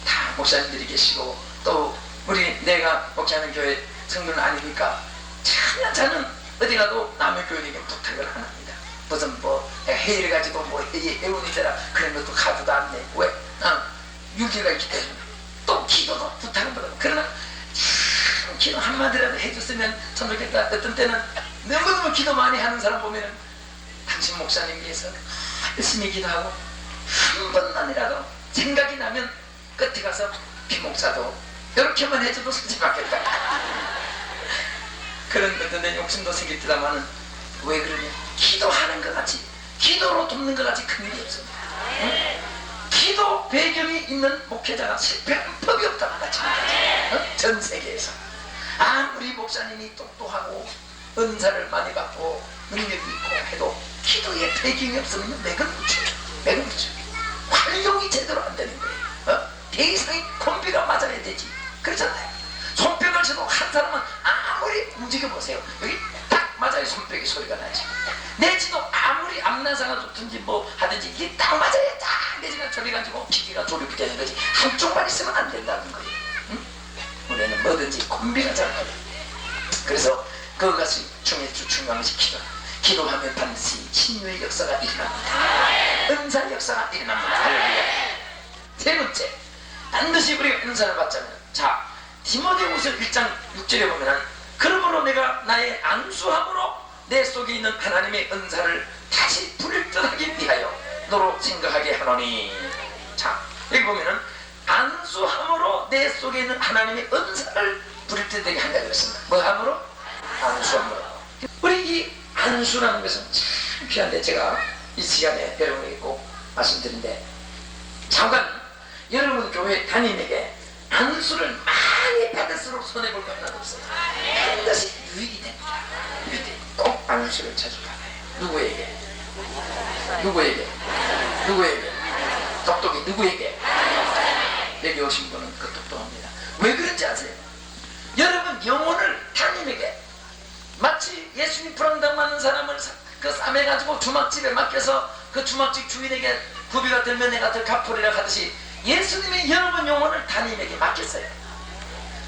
다 목사님들이 계시고 또 우리 내가 목회하는 교회 성도는 아니니까 저는 어디 가도 남의 교인에게 부탁을 안 합니다. 무슨 뭐 회의를 가지고 뭐 회원이더라 그런 것도 가지도 않네. 왜? 유기가 있기 때문에. 또 기도도 부탁을 받아요. 그러나 참 기도 한마디라도 해줬으면 참 좋겠다. 어떤 때는 너무너무 기도 많이 하는 사람 보면은 당신 목사님 위해서 열심히 기도하고 한 번만이라도 생각이 나면 끝에 가서 피 목사도 이렇게만 해줘도 선지 받겠다. 그런 든든한 욕심도 생길 때다마는 왜 그러냐? 기도하는 것 같이, 기도로 돕는 것 같이 큰일이 없습니다. 응? 기도 배경이 있는 목회자가 실패한 법이 없다고 마찬가지. 응? 전 세계에서 아무리 목사님이 똑똑하고 은사를 많이 받고 능력이 있고 해도 기도의 배경이 없으면 맥을 붙여요. 맥을 붙여요. 활용이 제대로 안 되는 거예요. 대상이 콤비가 맞아야 되지. 그렇잖아요. 손뼉을 쳐도 한 사람은 아무리 움직여보세요. 여기 딱 맞아야 손뼉이 소리가 나지. 내지도 아무리 앞나사가 좋든지 뭐 하든지 이게 딱 맞아야 딱 내지가 저래가지고 기계가 조립이 되는 거지. 한쪽만 있으면 안 된다는 거예요. 응? 우리는 뭐든지 콤비가 잘 맞아요. 그래서 그것이 중요한 것이 기도. 기도하면 반드시 신유의 역사가 일어납니다. 은사 역사가 일어납니다. 할렐루야. 세 번째, 반드시 우리가 은사를 받자면, 자, 디모데후서 1장 6절에 보면은 그러므로 내가 나의 안수함으로 내 속에 있는 하나님의 은사를 다시 불일등하기 위하여 너로 생각하게 하노니. 자, 여기 보면은 안수함으로 내 속에 있는 하나님의 은사를 불일등하게 한다 그랬습니다. 뭐 함으로? 안수함으로. 우리 이 안수라는 것은 참 귀한데, 제가 이 시간에 여러분에게 꼭 말씀드린데, 잠깐 여러분 교회 담임에게 안수를 많이 받을수록 손해볼 거 하나도 없어요. 반드시 유익이 됩니다. 유익이 꼭 안수를 자주 받아요. 누구에게? 누구에게? 누구에게? 똑똑히 누구에게? 여기 오신 분은 그 똑똑합니다. 왜 그런지 아세요? 여러분 영혼을 담임에게, 마치 예수님 불안당하는 사람을 그 싸매가지고 주막집에 맡겨서 그 주막집 주인에게 구비가 들면 내가 더 갚으리라 하듯이 예수님이 여러분 영혼을 담임에게 맡겼어요.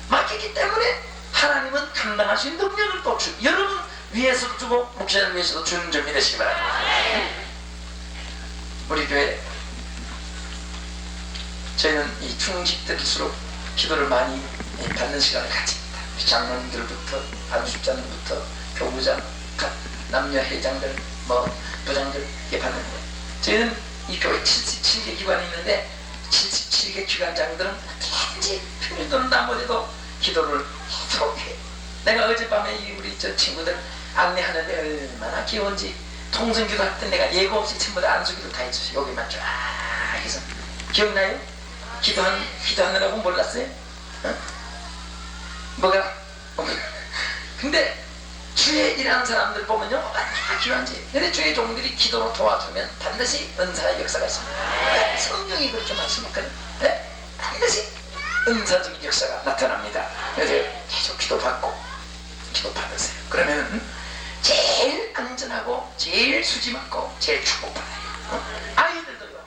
맡기기 때문에 하나님은 감당할 수 있는 능력을 또 여러분 위해서도 주고 목사님 위해서도 주는 점 믿으시기 바랍니다. 우리 교회 저희는 이 중직들일수록 기도를 많이 받는 시간을 가집니다. 장로님들부터 반수장부터 교부장, 남녀 회장들, 뭐 부장들 이렇게 받는 거예요. 저희는 이 교회 77개 기관이 있는데 77개 기관장들은 단지 평일도는 나머지도 기도를 서로 해요. 내가 어젯밤에 우리 저 친구들 안내하는데 얼마나 귀여운지, 통성기도 할 때 내가 예고 없이 전부 다 안수기도 다 해주세요. 여기만 쫙 해서. 기억나요? 기도하느라고 몰랐어요? 어? 뭐가? 근데 주에 일하는 사람들 보면요, 얼마나 귀한지. 근데 주의 종들이 기도로 도와주면 반드시 은사의 역사가 있습니다. 성경이 그렇게 말씀했거든. 네? 반드시 은사적인 역사가 나타납니다. 그래서 계속 기도받고 기도받으세요. 그러면 제일 안전하고 제일 수지 맞고 제일 축복받아요. 아이들도요,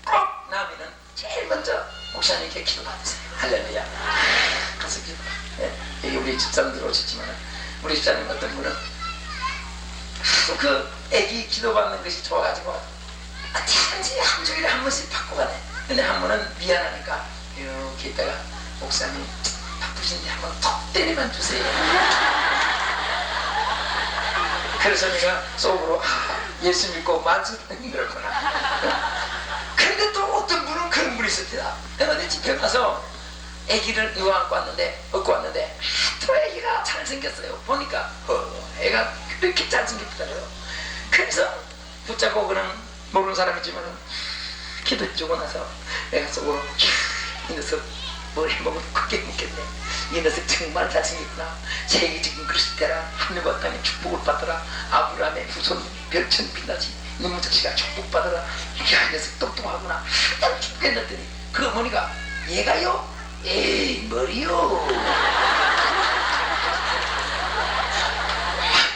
꼭 나오면은 제일 먼저 목사님께 기도받으세요. 할렐루야. 가서 기도. 네? 여기 우리 집사님들 오셨지만 우리 집사님 어떤 분은 그 애기 기도받는 것이 좋아가지고 단지 한 주일에 한 번씩 받고 가네. 근데 한 번은 미안하니까 이렇게 있다가 목사님 바쁘신데 한 번 톡 때리만 주세요. 그래서 내가 속으로 예수 믿고 만수하는 거구나. 근데 또 어떤 분은 그런 분이 있었대요. 내가 내 집에 가서 애기를 누워 업고 왔는데 또 애기가 잘생겼어요. 보니까 애가 그렇게 잘생겼더라고요. 그래서 붙잡고 그런 모르는 사람이지만 기도해주고 나서 내가 속으로 이 녀석 뭘 해먹어도 크게 먹겠네. 이 녀석 정말 잘생겼구나. 세계적인 그리스도라 하늘과 땅에 축복을 받더라. 아브라함의 후손 별천 빛나지. 이놈의 자식아 축복받아라. 야, 이 녀석 똑똑하구나. 한참 축복했더니 그 어머니가 얘가요? 에이 머리요.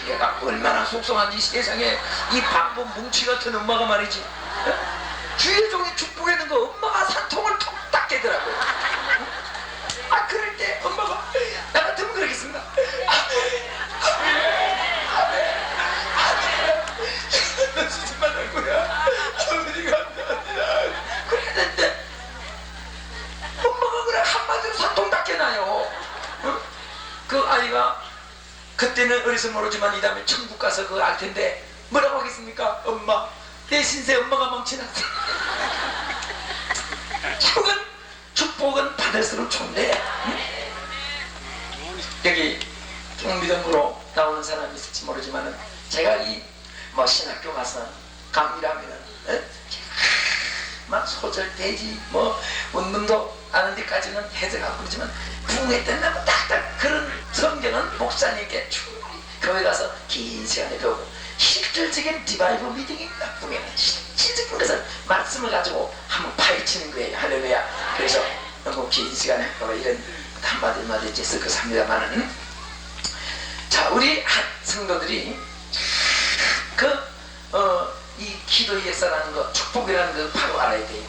얘가 얼마나 속상한지. 세상에 이 방법 뭉치 같은 엄마가 말이지. 주의 종이 축복했는 거 엄마가 산통을 톡 닦겠더라고요. 그럴 때 엄마가 나 같으면 그러겠습니다. 너 수지 말할 거야. 어머니가 감사합니다. 그래야 되는데 엄마가 그래 한마디로 산통 닦여놔요. 그 아이가 그때 그때는 어려서 모르지만 이 다음에 천국 가서 그거 알 텐데 뭐라고 하겠습니까? 엄마, 내 신세 엄마가 망치났어. 축복은 받을수록 좋은데, 여기 종미동으로 나오는 사람이 있을지 모르지만은 제가 이 뭐 신학교 가서 감이라면은 막 소절 대지 뭐 원문도 아는 데까지는 해석하고 그러지만 부흥회 때는 딱딱 그런 성경은 목사님께 충분히 교회 가서 긴 시간에 배우고 실질적인 디바이브 미팅이 나쁘면 실질적인 것을 말씀을 가지고 한번 파헤치는 거예요. 할렐루야. 그래서 너무 긴 시간에 이런 한마디 이제 섞어서 합니다만은, 자, 우리 성도들이 이 기도의 역사라는 거, 축복이라는 거 바로 알아야 돼요.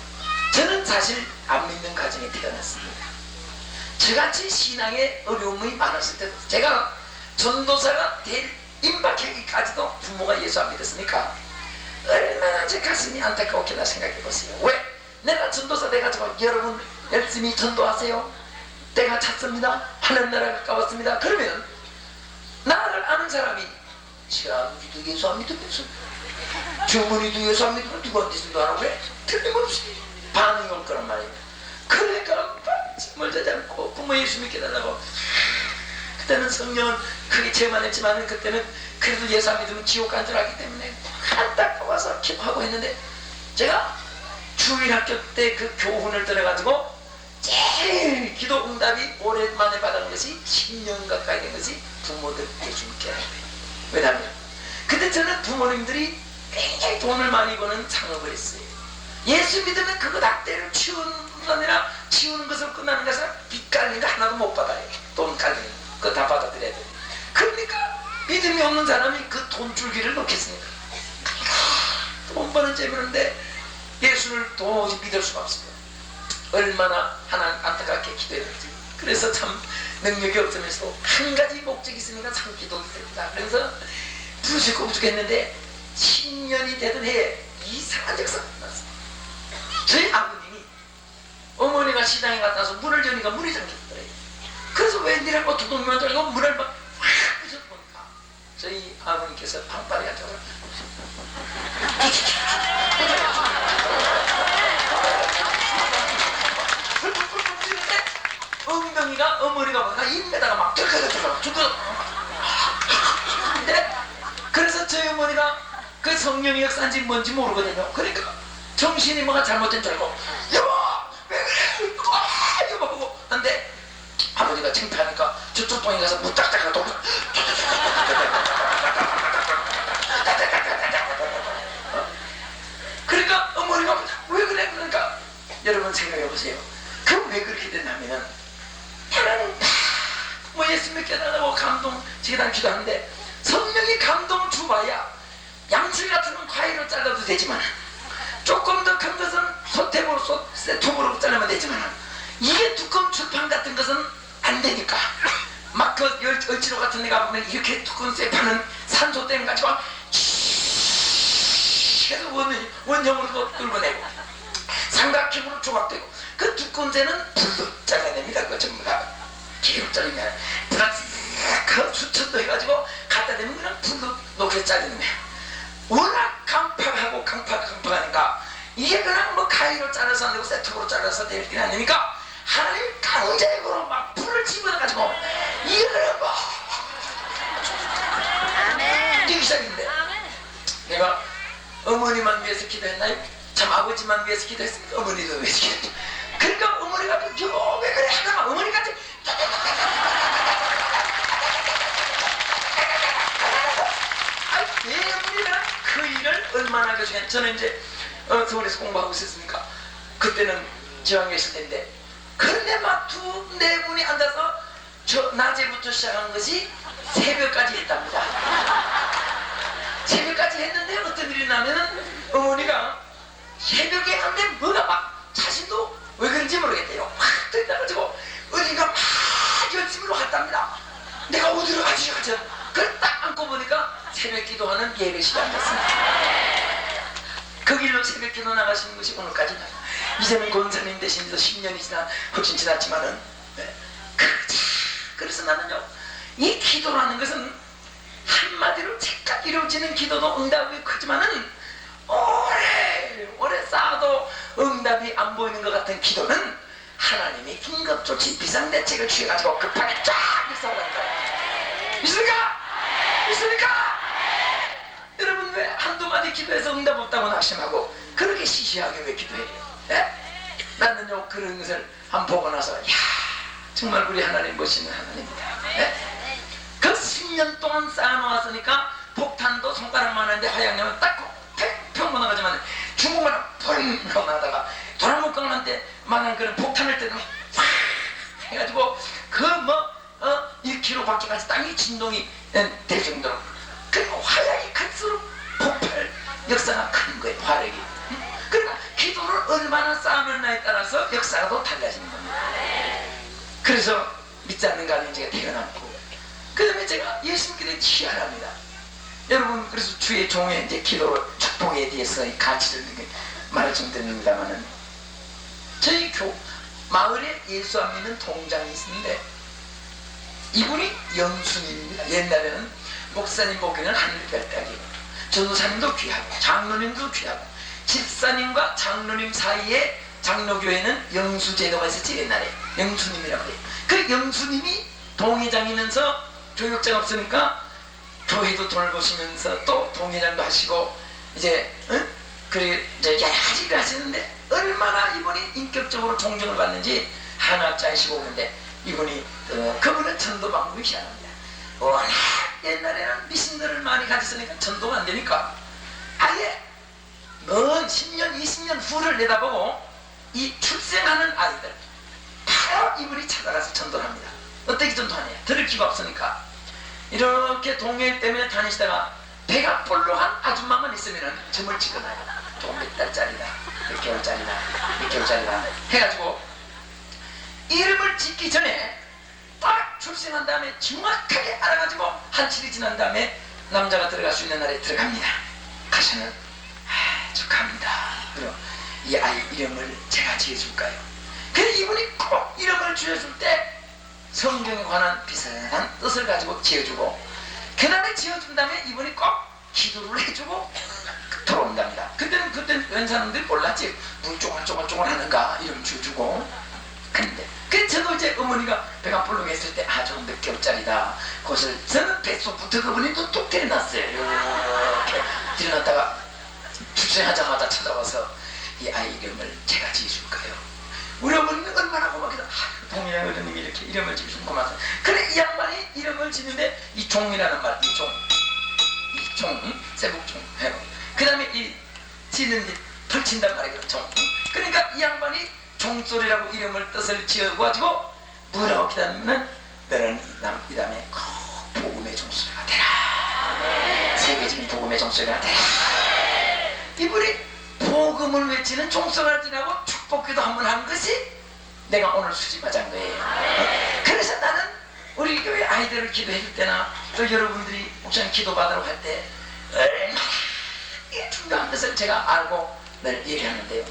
저는 사실 안 믿는 가정에 태어났습니다. 저같이 신앙에 어려움이 많았을 때도, 제가 전도사가 될 임박하기까지도 부모가 예수 안 믿었으니까 얼마나 제 가슴이 안타까웠겠나 생각해 보세요. 왜? 내가 전도사 돼가지고 여러분 열심히 전도하세요, 때가 찼습니다, 하늘 나라 가까웠습니다, 그러면 나를 아는 사람이 시아버지도 예수 안 믿으면서 주머니도 예수 안 믿으면 누구한테 전도하라고 해? 틀림없이 반응이 올 거란 말입니다. 그러니까 정말 되지 않고 부모 예수 믿게 달라고. 그때는 성령은 크게 체험 안 했지만 그때는 그래도 예수 안 믿으면 지옥 간 줄 알기 때문에 안타까워서 기도하고 했는데, 제가 주일학교 때 그 교훈을 들어가지고 제일 기도 응답이 오랜만에 받은 것이 10년 가까이 된 것이 부모들 예수 믿게 하는 거예요. 왜냐하면 그때 저는 부모님들이 굉장히 돈을 많이 버는 창업을 했어요. 예수 믿으면 그거 낙대를 치우는 거 아니라 치우는 것으로 끝나는 것은 빚 깔린 거 하나도 못 받아요. 돈 깔린 거 그거 다 받아들여야 돼요. 그러니까 믿음이 없는 사람이 그 돈줄기를 놓겠습니까? 돈 버는 재미는데 예수를 도저히 믿을 수가 없습니다. 얼마나 하나님 안타깝게 기도했는지. 그래서 참 능력이 없으면서도 한 가지 목적이 있으니까 참 기도가 됩니다. 그래서 부르시고 부족했는데 10년이 되던 해에 이상한 적사가 났어요. 저희 아버님이 어머니가 시장에 갔다 와서 문을 여니까 문이 잠겼더래요. 그래서 웬일하고 두둥이만 돌고 문을 막 확 부셔보니까 저희 아버님께서 방바리 가져가 엉덩이가 어머니가 보니까 입에다가 막 들어가서 그래서 저희 어머니가 그 성령의 역사인지 뭔지 모르거든요. 그러니까 정신이 뭐가 잘못된 줄 알고 여보 왜 그래 여보 하고 근데 아버지가 창피하니까 저쪽 방에 가서 문 딱딱 하고 그러니까 어머니가 왜 그래? 그러니까 여러분 생각해 보세요. 그럼 왜 그렇게 됐냐면 나는 뭐 예수 믿게 달라고 감동 제단 기도하는데 성령이 감동 주봐야 양치 같은 건 과일로 잘라도 되지만 조금 더 큰 것은 소탭으로 톱으로 자르면 되지만 이게 두꺼운 출판 같은 것은 안 되니까 막 그 얼지로 같은 데 가보면 이렇게 두꺼운 쇠판은 산소댐 가지고 계속 원형으로 끌어내고 삼각형으로 조각되고 그 두꺼운 데는 불로 잘라냅니다. 그거 전부 다 기로 자르면 그 수천도 해가지고 갖다 대면 그냥 불로 녹여 자르는 거야. 워낙 강팍하고 강팍하니까 이게 그냥 뭐 가위로 잘라서 안 되고 세톱으로 잘라서 될 게 아니니까 하나님 강제적으로 막 불을 집어넣어가지고 이거를 뭐 뛰기 시작인데 내가 어머니만 위해서 기도했나요? 참 아버지만 위해서 기도했습니다. 어머니도 위해서 기도했죠. 그러니까 어머니가 여보 왜 그래 하다가 어머니같이 어머니가 그 일을 얼마나 교수님 저는 이제 서울에서 공부하고 있었으니까 그때는 지방에 있을 텐데 그런데 막 네 분이 앉아서 저 낮에부터 시작한 것이 새벽까지 했답니다. 새벽까지 했는데 어떤 일이 나면은 어머니가 새벽에 한데 뭐가 막 자신도 왜 그런지 모르겠대요. 확 떠있다가지고 어디가 막 열심히로 갔답니다. 내가 어디로 가지? 그걸 딱 안고 보니까 새벽 기도하는 예배 시간이었습니다. 그 길로 새벽 기도 나가시는 것이 오늘까지는 이제는 권사님 되신 지 10년이 훨씬 지났지만은 그래서 나는요 이 기도라는 것은 한마디로 즉각 이루어지는 기도도 응답이 크지만은 오래 쌓아도 응답이 안 보이는 것 같은 기도는 하나님이 긴급조치 비상대책을 취해가지고 급하게 쫙 일사하는 거예요. 믿습니까? 믿습니까? 여러분 왜 한두 마디 기도해서 응답 없다고 낙심하고 그렇게 시시하게 왜 기도해요? 예? 나는요 그런 것을 한번 보고 나서 야 정말 우리 하나님 멋있는 하나님이다. 예? 그 10년 동안 쌓아놓았으니까 폭탄도 손가락만한데 화양염은 딱 평평 나가지만 중국만 펑 나다가 도라목강한테 만한 그런 폭탄을 때는 확 해가지고 그 1km 밖에까지 땅이 진동이 될 정도로 그 화약이 클수록 폭발 역사가 큰 거예요. 화력이. 그러니까 기도를 얼마나 쌓아놓냐에 따라서 역사가 더 달라지는 겁니다. 그래서 믿지 않는 가는 제가 태어났고 그 다음에 제가 예수님께 희한합니다. 여러분 그래서 주의 종의 이제 기도로 축복에 대해서 이 가치를 말씀드립니다만은 저희 마을에 예수 안 믿는 동장이 있는데 이분이 영수님입니다. 옛날에는 목사님 보기에는 하늘별 따기고 전도사님도 귀하고 장로님도 귀하고 집사님과 장로님 사이에 장로교회는 영수제도가 있었지. 옛날에 영수님이라고 해요. 그 영수님이 동회장이면서 교육장 없으니까 교회도 돌보시면서 또 동회장도 하시고 이제 그래 이제 여러 가지를 하시는데 얼마나 이분이 인격적으로 존경을 받는지 한학자이시고 오는데 이분이 그분은 전도 방법이 희한합니다. 워낙 옛날에는 미신들을 많이 가졌으니까 전도가 안 되니까 아예 먼 10년 20년 후를 내다보고 이 출생하는 아이들 다 이분이 찾아가서 전도를 합니다. 어떻게 전도하냐? 들을 기가 없으니까 이렇게 동해 때문에 다니시다가 배가 볼록한 아줌마만 있으면은 점을 찍어놔요. 조금 몇 달짜리다, 몇 개월짜리다, 몇 개월짜리다 해가지고 이름을 짓기 전에 딱 출생한 다음에 정확하게 알아가지고 한칠이 지난 다음에 남자가 들어갈 수 있는 날에 들어갑니다. 가서는 축하합니다. 그리고 이 아이 이름을 제가 지어줄까요? 근데 이분이 꼭 이름을 지어줄 때 성경에 관한 비슷한 뜻을 가지고 지어주고 그 다음에 지어준 다음에 이분이 꼭 기도를 해주고 돌아온답니다. 그때는 웬 사람들이 몰랐지. 물 쪼글쪼글 하는가 이름 지어주고. 근데 저도 이제 어머니가 배가 볼록했을 때 좀 몇 개월짜리다 그것을 저는 뱃속부터 그분이 뚝 때려놨어요. 이렇게 들여놨다가 출생하자마자 찾아와서 이 아이 이름을 제가 지어줄까요? 우리 어머니는 얼마나 고맙게도 동양 어른님이 이렇게 이름을 지으시면 고맙다. 그래 이 양반이 이름을 짓는데 이 종이라는 말, 이 종, 세복종. 그 다음에 이 지는 펼친단 말이에요. 종. 그러니까 이 양반이 종소리라고 이름을 뜻을 지어가지고 뭐라고 기다리면 너는 이 다음에 복음의 종소리가 되라. 세계적인 복음의 종소리가 되라. 이분이 복음을 외치는 종소리가 되라고 축복기도 한번 한 것이 내가 오늘 수집하자는 거예요. 그래서 나는 우리 교회 아이들을 기도해줄 때나 또 여러분들이 목사님 기도받으러 갈 때 얼마나 이게 중요한 것을 제가 알고 늘 얘기하는데요.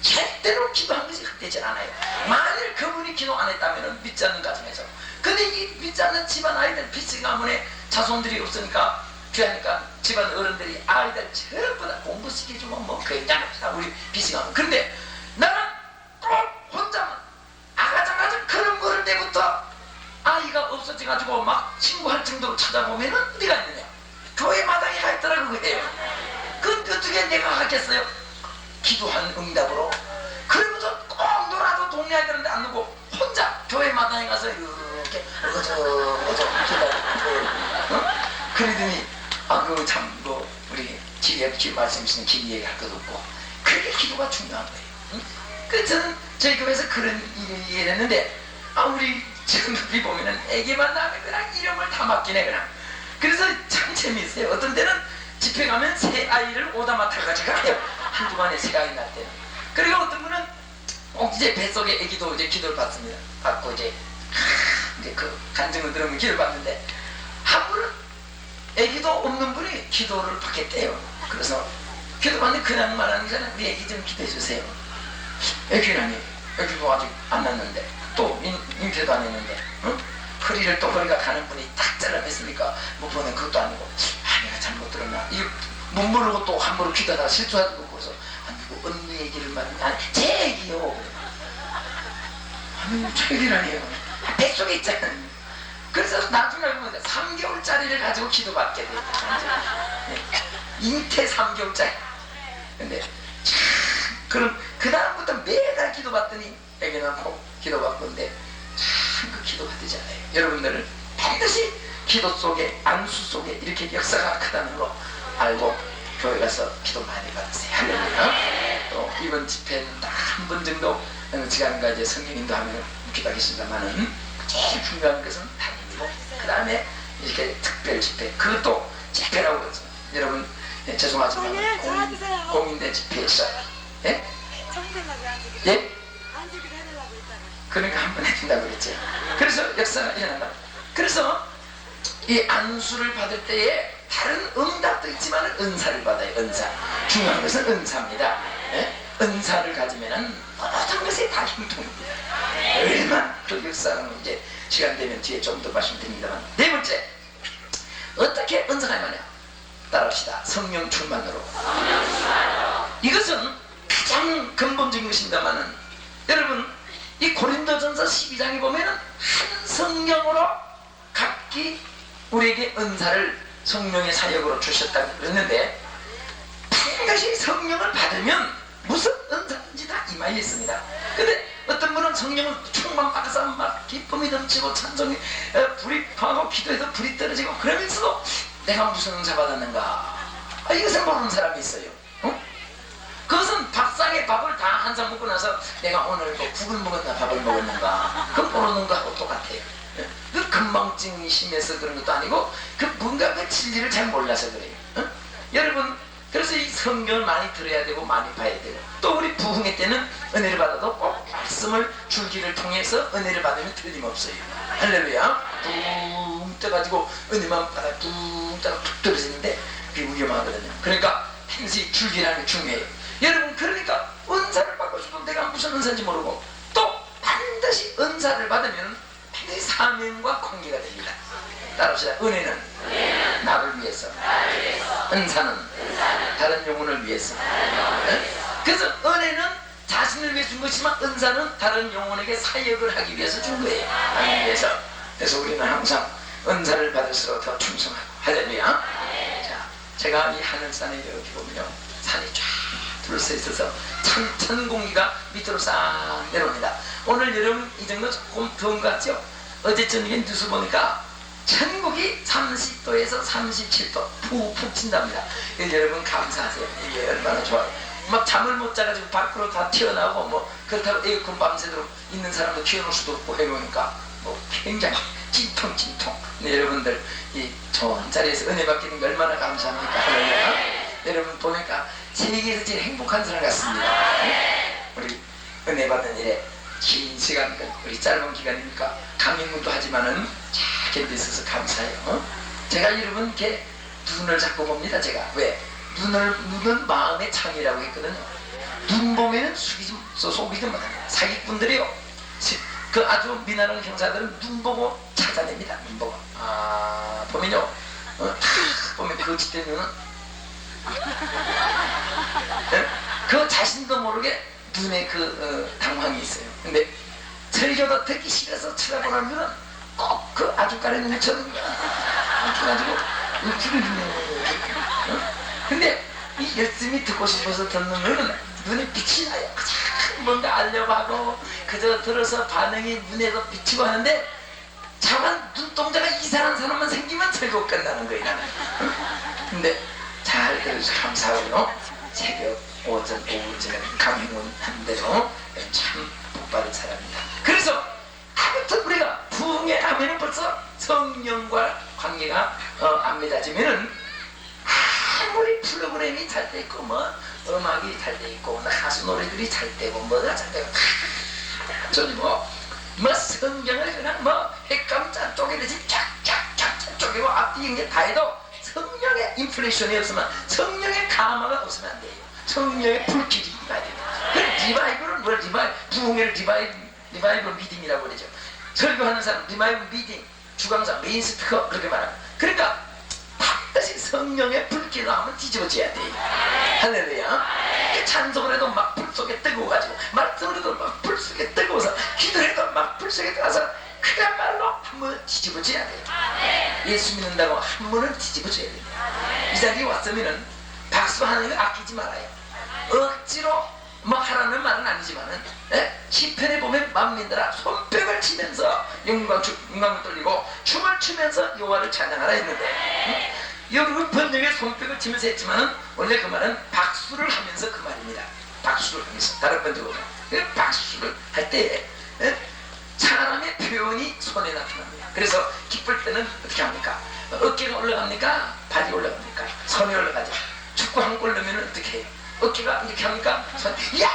절대로 기도한 것이 헛되지 않아요. 만일 그분이 기도 안 했다면 믿지 않는 가정에서 근데 이 믿지 않는 집안 아이들 비스 가문에 자손들이 없으니까 귀하니까 집안 어른들이 아이들 전부 다 공부시켜주면 뭐 굉장합시다 우리 비스 가문. 그런데 나는 꼭 혼자만 아가장가장 그런 거를 때부터 아이가 없어져가지고 막 친구할 정도로 찾아보면은 어디가 있느냐? 교회 마당에 가 있더라고 그래요. 그건 어떻게 내가 하겠어요? 기도한 응답으로. 그러면서 꼭 놀아도 동네 아이들한테 안 누고 혼자 교회 마당에 가서 이렇게 어저 기다리고 그러더니 참 우리 기 말씀이신 길 얘기할 것도 없고 그게 기도가 중요한 거예요. 그래서 저는 저희 교회에서 그런 일이 했는데 우리 친구들이 보면은 애기만 나면 그냥 이름을 다 맡기네 그냥. 그래서 참 재미있어요. 어떤 때는 집회 가면 새 아이를 오다마 타가지고 가요. 한두 번에 새 아이 날 때는. 그리고 어떤 분은 이제 뱃속에 애기도 이제 기도를 받습니다. 받고 이제 그 간증을 들으면 기도를 받는데 한 분은 애기도 없는 분이 기도를 받겠대요. 그래서 기도 받는데 그냥 말하는 거잖아요. 우리 애기 좀 기도해 주세요. 애기라니 애기도 아직 안 낳는데 또 잉태도 안 했는데 허리를 또 허리가 가는 분이 딱 잘라냈으니까 뭐 보내 그것도 아니고 내가 잘못 들었나 이 못 모르고 또 함부로 기다다가 실수하고 그래서 누구 언니 얘기를 말하면 아니 제 얘기요. 아니 제 얘기를 아니에요. 뱃속에 있잖아요. 그래서 나중에 알고 보니까 3개월짜리를 가지고 기도받게 돼요. 잉태 3개월짜리. 근데 참 그럼 그 다음부터 매달 기도받더니 애기 낳고 기도받건데 참 그 기도가 되지 않아요. 여러분들은 반드시 기도 속에 안수 속에 이렇게 역사가 크다는 거 알고 교회 가서 기도 많이 받으세요. 할렐루야. 또 이번 집회는 딱 한 번 정도 지금까지 이제 성령 인도하면 기도하겠습니다만은 제일 중요한 것은 담임이고 그 다음에 이렇게 특별 집회 그것도 집회라고 그러죠. 여러분 죄송하지만 공인된 집회에서 예? 예? 그러니까 한 번 해준다고 그랬죠. 그래서 역사가 일어난다. 그래서 이 안수를 받을 때에 다른 응답도 있지만 은사를 받아요. 은사. 중요한 것은 은사입니다. 예? 은사를 가지면은 모든 것에 다 힘통입니다. 얼마나 그 역사는 이제 시간 되면 뒤에 좀 더 말씀드립니다만 네 번째 어떻게 은사가 임하냐 따라합시다. 성령 충만으로. 이것은 가장 근본적인 것입니다만은 여러분 이 고린도전서 12장에 보면은 한 성령으로 각기 우리에게 은사를 성령의 사역으로 주셨다고 그랬는데 반드시 성령을 받으면 무슨 은사든지 다 임하여 있습니다. 근데 어떤 분은 성령을 충만받아서 막 기쁨이 넘치고 찬송이 불이 하고 기도해서 불이 떨어지고 그러면서도 내가 무슨 은사 받았는가 이것을 모르는 사람이 있어요. 그것은 밥상에 밥을 다 한 상 먹고 나서 내가 오늘 뭐 국을 먹었나 밥을 먹었는가 그 모르는 거하고 똑같아요. 그 건망증이 심해서 그런 것도 아니고 그 뭔가 그 진리를 잘 몰라서 그래요. 여러분 그래서 이 성경을 많이 들어야 되고 많이 봐야 되고 또 우리 부흥회 때는 은혜를 받아도 꼭 말씀을 줄기를 통해서 은혜를 받으면 틀림없어요. 할렐루야. 붕 떠가지고 은혜만 받아 붕 떠가 툭 떨어지는데 그게 위험하거든요. 그러니까 행시 줄기라는 게 중요해요. 여러분 그러니까 은사를 받고 싶어도 내가 무슨 은사인지 모르고 또 반드시 은사를 받으면 반드시 사명과 관계가 됩니다. 따라합시다. 은혜는 나를 위해서, 은사는 다른 영혼을 위해서. 그래서 은혜는 자신을 위해 준 것이지만 은사는 다른 영혼에게 사역을 하기 위해서 준 거예요. 하기 위해서. 그래서 우리는 항상 은사를 받을수록 더 충성하고. 할렐루야. 자, 제가 이 하늘산에 이렇게 보면요, 산이 쫙 둘러서 있어서 찬 공기가 밑으로 싹 내려옵니다. 오늘 여러분 이 정도 조금 더운 것 같죠? 어제 저녁에 뉴스 보니까 천국이 30도에서 37도 푹푹 친답니다. 여러분 감사하세요. 이게 얼마나 좋아요. 막 잠을 못 자가지고 밖으로 다 튀어나오고 뭐 그렇다고 에어컨 밤새도록 있는 사람도 키워놓을 수도 없고 해놓으니까 뭐 굉장히 찐통. 네, 여러분들 이 좋은 자리에서 은혜 받기는 게 얼마나 감사합니까? 여러분 보니까 세계에서 제일 행복한 사람 같습니다. 우리 은혜 받는 일에 긴 시간, 우리 짧은 기간이니까 강행군도 하지만은 잘 견디셔서 감사해요. 제가 여러분 이렇게 눈을 자꾸 봅니다. 제가 왜? 눈은 마음의 창이라고 했거든요. 눈 보면은 속이지 못합니다. 사기꾼들이요. 그 아주 미나는 형사들은 눈 보고 찾아냅니다. 눈 보고. 보면요. 탁 보면 거짓된 눈은 그 자신도 모르게 눈에 당황이 있어요. 근데 설교도 듣기 싫어서 쳐다보는 눈은 꼭 그 아주까리 눈처럼 그래가지고 근데 이 열심히 듣고 싶어서 듣는 눈은 눈에 빛이 나요. 뭔가 알려고 그저 들어서 반응이 눈에도 비치고 하는데 자만 눈동자가 이상한 사람만 생기면 설교 끝나는 거예요. 나는. 근데 잘 들어서 감사하고요. 새벽, 오전, 오후쯤에 강행군 한 대로 참 복받은 사람입니다. 그래서 아무튼 우리가 부흥회 하면은 벌써 성령과 관계가 안 맺어지면은 아무리 프로그램이 잘 돼 있고 뭐 음악이 잘 돼 있고 가수 노래들이 잘 되고 뭐가 잘 되고 저기 뭐 성경을 그냥 뭐 핵감자 쪼개듯이 쫙쫙쫙 쪼개고 앞뒤 이게 다 해도 성령의 인플레이션이 없으면 성령의 감화가 없으면 안 돼요. 성령의 불길이 임해야 돼요. 그 리바이벌은 뭘 부흥회를 리바이벌 미팅이라고 그러죠. 설교하는 사람, 리마이브 미팅, 주강사, 메인 스피커 그렇게 말합니다. 그러니까 반드시 성령의 불길로 하면 뒤집어져야 돼. 할렐루야. 찬송을 해도 막 불 속에 뜨거워가지고, 말씀을 해도 막 불 속에 뜨거워서, 기도를 해도 막 불 속에 들어가서 그야말로 한 번 뒤집어져야 돼. 예수 믿는다고 한 번은 뒤집어져야 돼. 이 자리에 왔으면은 박수하는 거 아끼지 말아요. 억지로 뭐 하라는 말은 아니지만은, 시편에 보면 만민들아 손뼉을 치면서 영광을 돌리고 춤을 추면서 여호와를 찬양하라 했는데, 여러분 번역에 손뼉을 치면서 했지만은 원래 그 말은 박수를 하면서 그 말입니다. 박수를 하면서. 다른 번역으로 박수를 할 때 사람의 표현이 손에 나타납니다. 그래서 기쁠 때는 어떻게 합니까? 어깨가 올라갑니까? 발이 올라갑니까? 손이 올라가죠. 축구 한 골 넣으면 어떻게 해요? 어깨가 이렇게 합니까? 손, 야!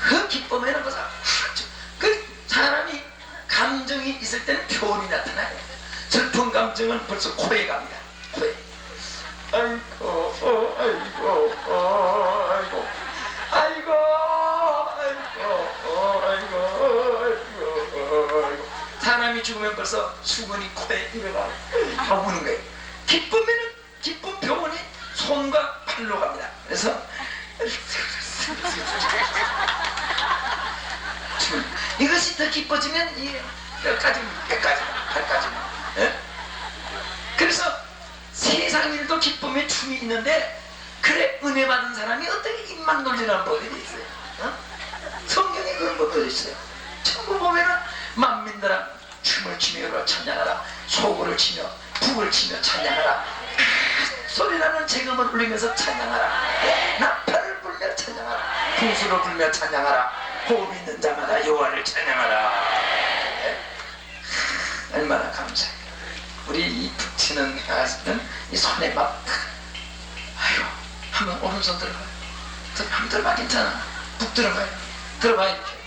그 기쁨에는 그 사람이 감정이 있을 때는 표현이 나타나요. 슬픈 감정은 벌써 코에 갑니다. 코에. 아이고, 아이고, 아이고, 아이고, 아이고, 아이고, 아이고. 사람이 죽으면 벌써 수건이 코에 들어가 우는 거예요. 기쁨에는 기쁨 표현이 손과 발로 갑니다. 그래서 이것이 더 기뻐지면 이 뼈까지 발까지. 그래서 세상 일도 기쁨의 춤이 있는데, 그래 은혜 받은 사람이 어떻게 입만 놀리라는 법이 돼 있어요. 성경에 그런 법도 있어요. 천국 보면은 만민들아 춤을 추며 여호와를 찬양하라, 소고를 치며 북을 치며 찬양하라, 소리나는 재금을 울리면서 찬양하라, 나팔을 불며 찬양하라, 풍수를 불며 찬양하라, 호흡 있는 자마다 여호와를 찬양하라. 얼마나 감사해요. 우리 이 북치는 이 손에 막, 아이고, 한번 오른손 들어봐요. 한번 들어봐. 괜찮아. 북 들어봐요. 들어봐요. 이렇게.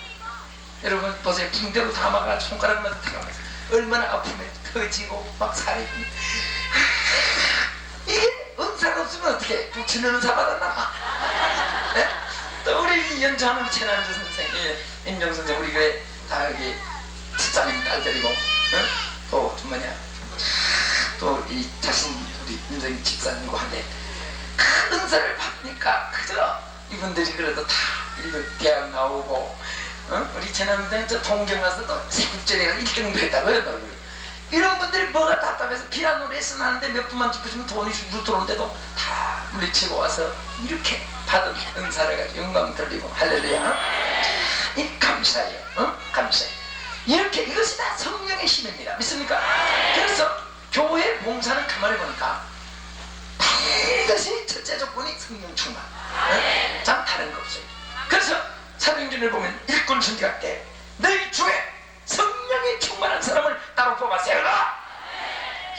여러분 보세요. 붕대로 담아가 손가락만 들어가요. 얼마나 아프면 터지고 막 살이. 이게 은사가 없으면 어떻게 북치는 은사 받았나? 네? 또 우리 연주하는 최난주 선생, 임정 선생, 우리 교회 다 여기 집사님 딸들이고, 또 뭐냐, 또 이 자신 우리 임정 집사님과 한데 큰 은사를 받으니까 그저 이분들이 그래도 다 대학 나오고, 우리 최남대 저 동경 가서 또 세국제대가 1등도 했다고요. 이런 분들이 뭐가 답답해서 피아노 레슨 하는데 몇 분만 짚으시면 돈이 줄로 들어오는데도 다 물리치고 와서 이렇게 받은 은사를 가지고 영광 돌리고 할렐루야. 이 감사해요. 감사해요. 이렇게 이것이 다 성령의 힘입니다. 믿습니까? 그래서 교회 봉사는 가만히 보니까 반드시 첫째 조건이 성령 충만. 참 다른 거 없어요. 그래서 사도행전을 보면 일꾼 선택할 때 너희 중에 성령이 충만한 사람을 따로 뽑아 세우라.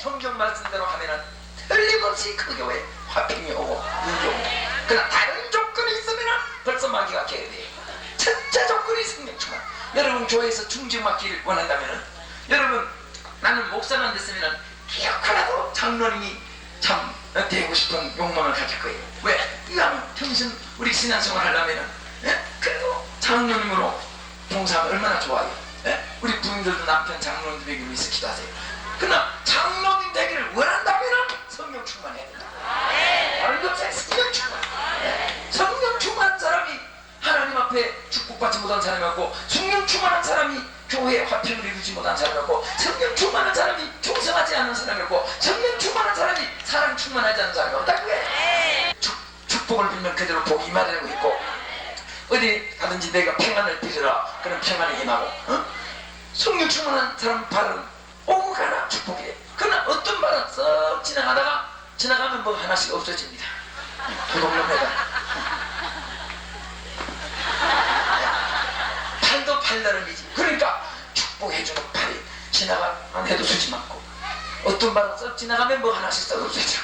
성경 말씀대로 하면은 틀림없이 그 교회에 화평이 오고 눈이 오고. 그러나 다른 조건이 있으면은 벌써 마귀가 개입해요. 첫째 조건이 성령 충만. 여러분 교회에서 중직 맡기를 원한다면은, 여러분 나는 목사가 안 됐으면은 기어코라도 장로님이 참 되고 싶은 욕망을 가질 거예요. 왜? 이왕 평생 우리 신앙생활 하려면은, 그래도 장로님으로 봉사하면 얼마나 좋아요. 우리 부인들도 남편 장로님 되기를 위해서 기도하세요. 그러나 장로님 되기를 원한다면 성령 충만해야 된다. 다른 것에 성령 충만. 성령 충만한 사람이 하나님 앞에 축복받지 못한 사람이 없고, 성령 충만한 사람이 교회에 화평을 이루지 못한 사람이 없고, 성령 충만한 사람이 충성하지 않는 사람이 없고, 성령 충만한 사람이 사랑 충만하지 않는 사람이 없다. 그게 축복을 빌면 그대로 복이 임하려고 있고, 어디 가든지 내가 평안을 빌으라. 그럼 평안이 임하고, 성령 충만한 사람 발은 오고 가나 축복이래. 그러나 어떤 발은 썩 지나가면 뭐 하나씩 없어집니다. 도둑놈에다 팔도 팔나름이지. 그러니까 축복해주는 팔이 지나가면 해도 수지 많고, 어떤 발은 썩 지나가면 뭐 하나씩 썩 없어져.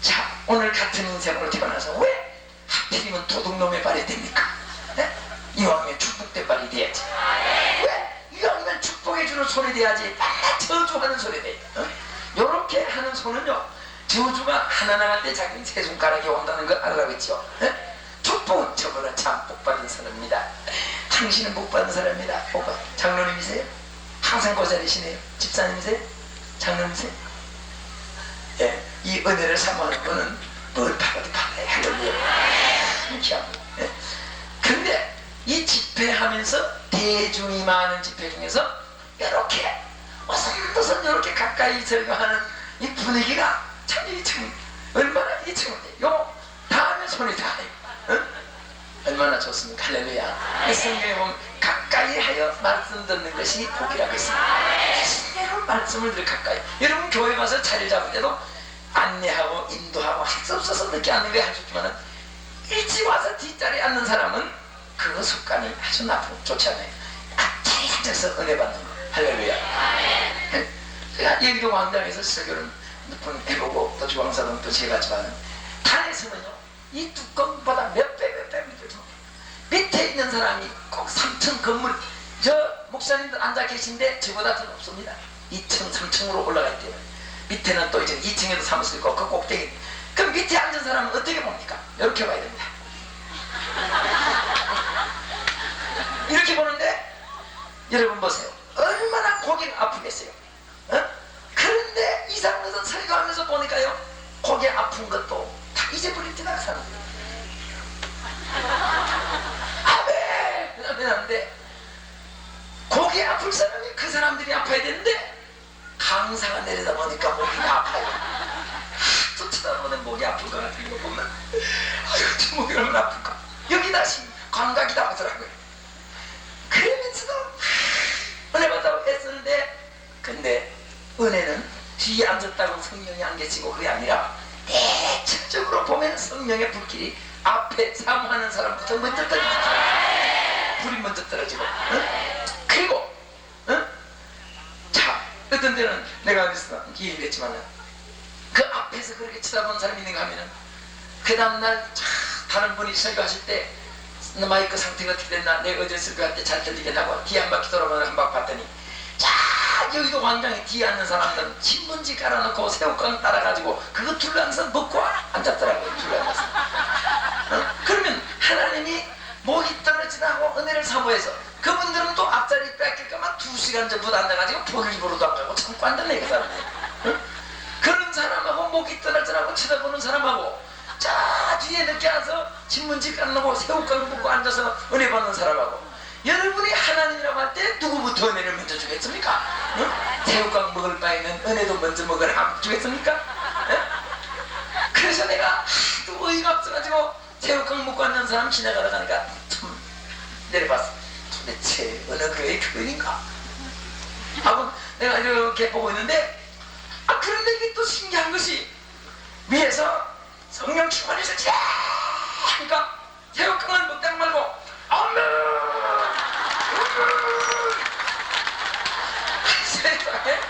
자, 오늘 같은 인생으로 태어나서 왜 하필이면 도둑놈의 발이 됩니까? 이왕이면 축복된 발이 돼야지. 왜? 이왕이면 축복해주는 손이 돼야지. 맨날 저주하는 손이 돼. 요렇게 하는 손은요, 저주가 하나 나갈 때 자기는 세 손가락이 온다는 걸 알아가겠죠. 축복은 저거는 참 복받은 손입니다. 당신은 복 받은 사람입니다. 복 받. 장로님이세요? 항상 고자리시네요. 집사님이세요? 장로님이세요? 예, 이 은혜를 사모하는 분은 뭘 받아도 받아야 할렐루야. 귀합니다. 예. 근데 이 집회하면서 대중이 많은 집회 중에서 이렇게 어선도선 이렇게 가까이 설교하는 이 분위기가 참 얼마나 요 다음에 손이 닿아요. 응? 얼마나 좋습니까? 할렐루야. 이 성경에 보면 가까이 하여 말씀 듣는 것이 복이라고 했습니다. 새로운 말씀을 늘 가까이. 여러분 교회 가서 자리 잡을 때도 안내하고 인도하고 할 수 없어서 늦게 앉는 게 할 수 있지만 일찍 와서 뒷자리에 앉는 사람은 그 습관이 아주 나쁘고 좋지 않아요. 앞자리에 앉아서 은혜 받는 거. 할렐루야. 제가 예비도 광장에서 설교를 몇 번 해보고 또 주광사도 또 제가지만 단에서는요 이 뚜껑보다 몇 배 밑에 있는 사람이 꼭 3층 건물 저 목사님들 앉아 계신데 저보다 더 높습니다. 2층 3층으로 올라가 있대요. 밑에는 또 이제 2층에도 사무실 있고 그 꼭대기. 그럼 밑에 앉은 사람은 어떻게 봅니까? 이렇게 봐야 됩니다. 이렇게 보는데 여러분 보세요. 얼마나 고개가 아프겠어요. 어? 그런데 이상한 것은 설교하면서 보니까요 고개 아픈 것도 다 잊어버립니다. 그 사람들. 아멘 하는데 고개 아플 사람이 그 사람들이 아파야 되는데 강사가 내려다 보니까 목이 아파요. 또 쳐다보는 목이 아플 것 같은 거 보면 아유 저 목이 얼마나 아플까. 여기 다시 감각이 다 오더라고요. 그러면서도 은혜 받다고 했었는데 근데 은혜는 뒤에 앉았다고 성령이 안 계시고 그게 아니라 대체적으로 보면 성령의 불길이 앞에 사모하는 사람부터 먼저 떨어지죠. 불이 먼저 떨어지고 그리고 자 어떤 때는 내가 어디서 얘기를 했지만 그 앞에서 그렇게 쳐다보는 사람이 있는가 하면은 그 다음날 다른 분이 설교하실 때 마이크 상태가 어떻게 됐나 내가 어제 설교할 때 잘 들리겠다고 뒤에 한 바퀴 돌아보면 한 바퀴 봤더니 자 여기도 광장에 뒤에 앉는 사람들은 신문지 깔아놓고 새우깡 따라가지고 그거 둘러앉아서 먹고 앉았더라고요. 둘러앉아서 그러면 하나님이 목이 떨어지나고 은혜를 사모해서 그분들은 또 앞자리 뺏길까만 2시간 전부터 앉아가지고 볼일보러도 안 가고 참고 앉았네 그 사람들. 그런 사람하고 목이 떨어지나고 쳐다보는 사람하고 자 뒤에 늦게 와서 신문지 깔아놓고 새우깡 먹고 앉아서 은혜 받는 사람하고 여러분이 하나님이라고 할 때 누구부터 은혜를 먼저 주겠습니까? 응? 새우깡 먹을 바에는 은혜도 먼저 먹으라 주겠습니까? 응? 그래서 내가 또 어이가 없어가지고 새우깡 먹고 앉는 사람 지나가다 가니까 참 내려봤어. 도대체 어느 교회의 교인인가? 하고 내가 이렇게 보고 있는데 그런데 이게 또 신기한 것이 위에서 성령 충만해서 자 그러니까 새우깡을 먹다 말고 아멘 세상에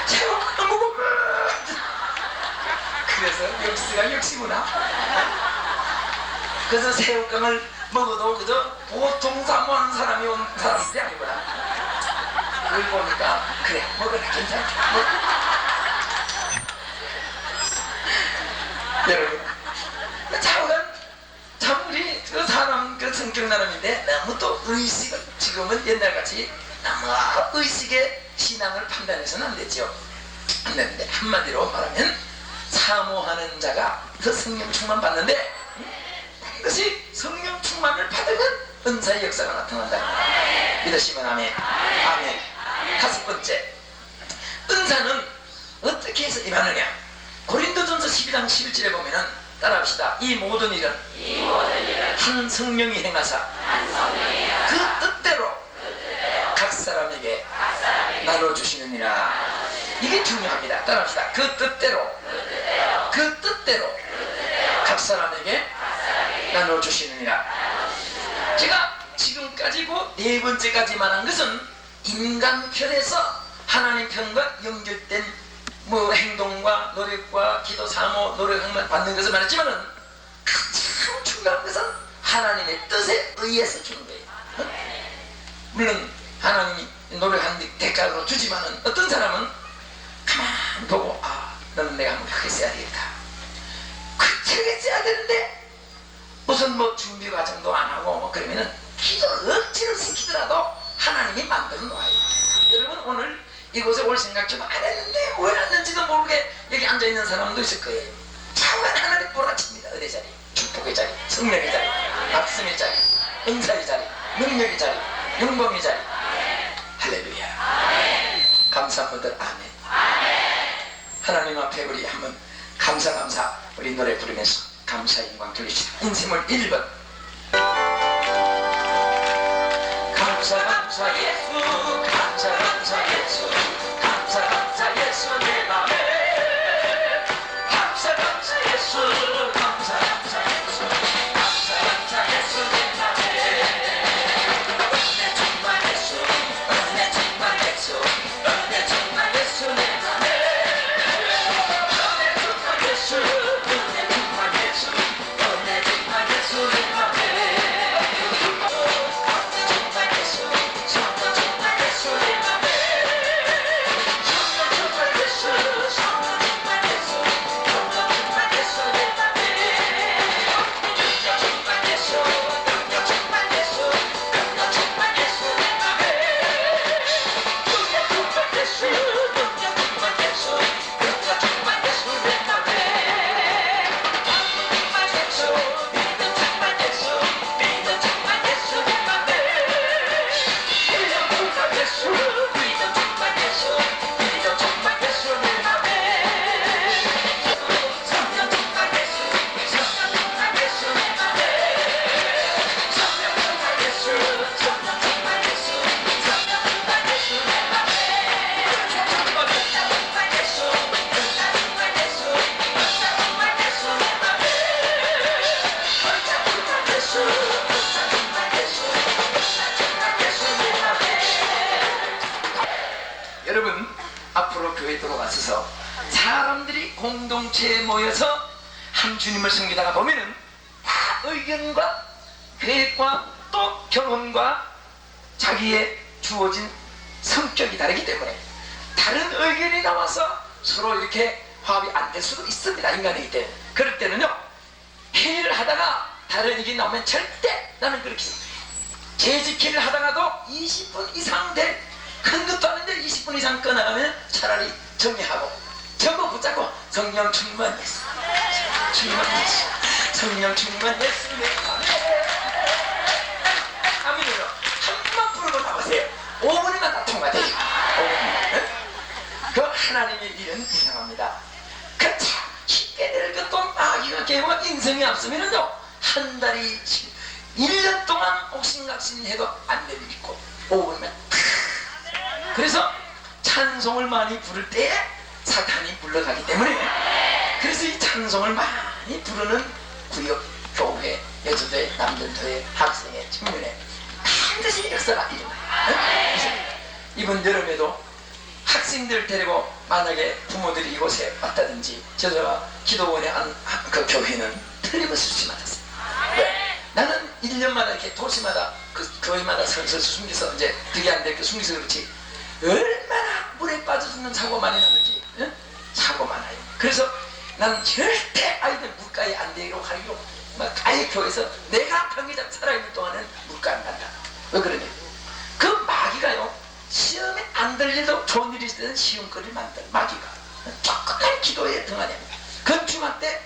새우깡을 먹고 그래서 역시가 역시구나. 그래서 새우깡을 먹어도 그저 보통 사모하는 사람이 온 사람들이 아니구나. 그걸 보니까 그래 먹어라 괜찮다. 여러분 참 우리 그 사람 그 성격 나름인데 너무 또 의식을 지금은 옛날같이 너무 의식의 신앙을 판단해서는 안 되죠. 안 되는데 한마디로 말하면 사모하는 자가 그 성령 충만 받는데 그것이 성령 충만을 받으면 은사의 역사가 나타난다. 믿으시면 아멘. 아멘. 5번째 은사는 어떻게 해서 임하느냐. 고린도전서 12장 11절에 보면은 따라합시다. 이 모든 일은 한 성령이 행하사 그 뜻대로 각 사람에게 나눠주시느니라. 이게 중요합니다. 따라합시다. 그 뜻대로 각 사람에게 나눠주시느니라. 제가 지금까지 그 4번째까지 말한 것은 인간 편에서 하나님 편과 연결된 행동과 노력과 기도 사모 노력을 받는 것을 말했지만은 가장 중요한 것은 하나님의 뜻에 의해서 주는 거예요. 물론 하나님이 노력한 대가로 주지만은 어떤 사람은 가만 보고 너는 내가 한번 크게 써야 되겠다. 크게 써야 되는데 무슨 준비 과정도 안 하고 그러면은 기도를 억지로 시키더라도 하나님이 만들어 놓아요. 여러분 오늘 이곳에 올 생각 좀 안 했는데 왜 왔는지도 모르게 여기 앉아있는 사람도 있을 거예요. 차관 하나님 몰아칩니다. 은혜 자리, 축복의 자리, 성령의 자리, 말씀의 자리, 은사의 자리, 능력의 자리, 영광의 자리. 할렐루야. 감사한 분들 아멘. 하나님 앞에 우리 한번 감사 우리 노래 부르면서 감사 영광 돌립시다. 인생을 1번 감사 예수, 감사 예수, 감사 예수 내 맘에 감사 예수, 감사 예수, 감사 예수 내 맘에 은혜 정말 예수, 은혜 정말 예수, 은혜 정말 예수 내 맘에 은혜 정말 예수, 은혜 정말 예수, 은혜 정말 예수 내 맘에 여러분 앞으로 교회 들어가셔서 사람들이 공동체에 모여서 한 주님을 섬기다가 보면은 다 의견과 계획과 또 경험과 자기의 주어진 성격이 다르기 때문에 다른 의견이 나와서 서로 이렇게 화합이 안 될 수도 있습니다. 인간이기 때문에. 그럴 때는요 회의를 하다가 다른 의견이 나오면 절대 나는 그렇게 재직회를 하다가도 20분 이상 될 큰 것도 아닌데 20분 이상 꺼나가면 차라리 정리하고 전부 붙잡고 성령 충만 예수, 충만 예수, 성령 충만 예수 아멘으로 한번 부르고 나오세요. 5분이면 다 통과돼요. 5분. 그 하나님의 일은 이상합니다. 그 참 쉽게 될 것도 마귀가 개와 인성이 앞서면은요 한 달이 1년 동안 옥신각신해도 안 될 일 있고 5분이면 그래서 찬송을 많이 부를 때 사탄이 물러가기 때문에 그래서 이 찬송을 많이 부르는 구역, 교회, 여자도회, 남전도회, 학생회, 청년회 반드시 역사가 일어나요. 이번 여름에도 학생들 데리고 만약에 부모들이 이곳에 왔다든지 저자가 기도원에 그 교회는 틀림없이 수시 맞았어요. 왜? 나는 1년마다 이렇게 도시마다 그 교회마다 설설 숨겨서 이제 그게 안 되니까 숨겨서 그렇지 얼마나 물에 빠져 죽는 사고 많이 나는지 응? 사고 많아요. 그래서 나는 절대 아이들 물가에 안 되기로 하기로 막 아예 교회에서 내가 병기장 살아있는 동안은 물가 안 간다. 왜 그러냐 그 마귀가요 시험에 안 들려도 좋은 일이 있을 때는 시험거리를 만들 마귀가 조금만 기도에 등하냐 건축할 때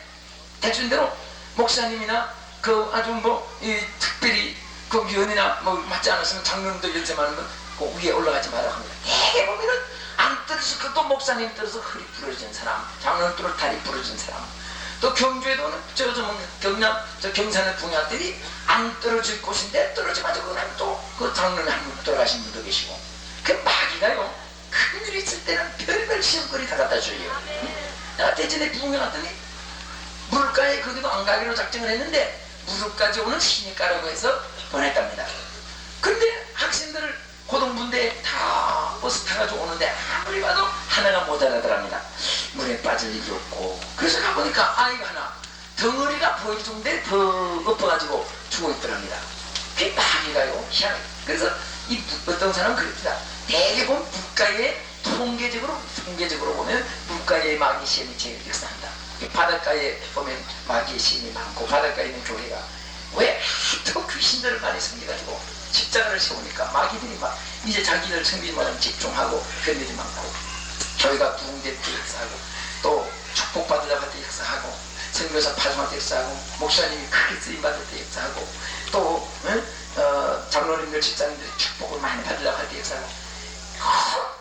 대충대로 목사님이나 그 아주 뭐 이 특별히 그 위원이나 뭐 맞지 않았으면 장로님도 열쇠하면 그 위에 올라가지 말라고 합니다. 되게 보면은 안 떨어져서 그또 목사님 떨어서 허리 부러진 사람, 장로님 떨어 다리 부러진 사람, 또 경주에도는 저 경남 저 경산을 부녀들이 안 떨어질 곳인데 떨어져가지고 그냥 또 그 장로님 한 분 돌아가신 분도 계시고 그 마귀가요 큰일이 있을 때는 별별 시험거리 다 갖다 줘요. 내가 대전에 부흥회 갔더니 물가에 거기도 안 가기로 작정을 했는데 무릎까지 오는 시니까라고 해서 보냈답니다. 근데 학생들을 고등분대에 다 버스 타가지고 오는데 아무리 봐도 하나가 모자라더랍니다. 물에 빠질 일이 없고 그래서 가보니까 아이가 하나 덩어리가 보일 정도에 더 엎어가지고 죽어있더랍니다. 그게 마귀가요 희한해. 그래서 이 어떤 사람은 그럽니다. 대개 보면 물가에 통계적으로 보면 물가에 마귀 시험이 제일 역사한다. 바닷가에 보면 마귀의 시험이 많고 바닷가에 있는 교회가 왜 하도 귀신들을 많이 섬겨가지고 십자가를 세우니까 마귀들이 막 이제 자기들 섬기만 집중하고 그런 일이 많고, 교회가 부흥될 때 역사하고, 또 축복받으려고 할 때 역사하고, 선교사 파송할 때 역사하고, 목사님이 크게 쓰임받을 때 역사하고, 또 장로님들 집사님들이 축복을 많이 받으려고 할 때 역사하고,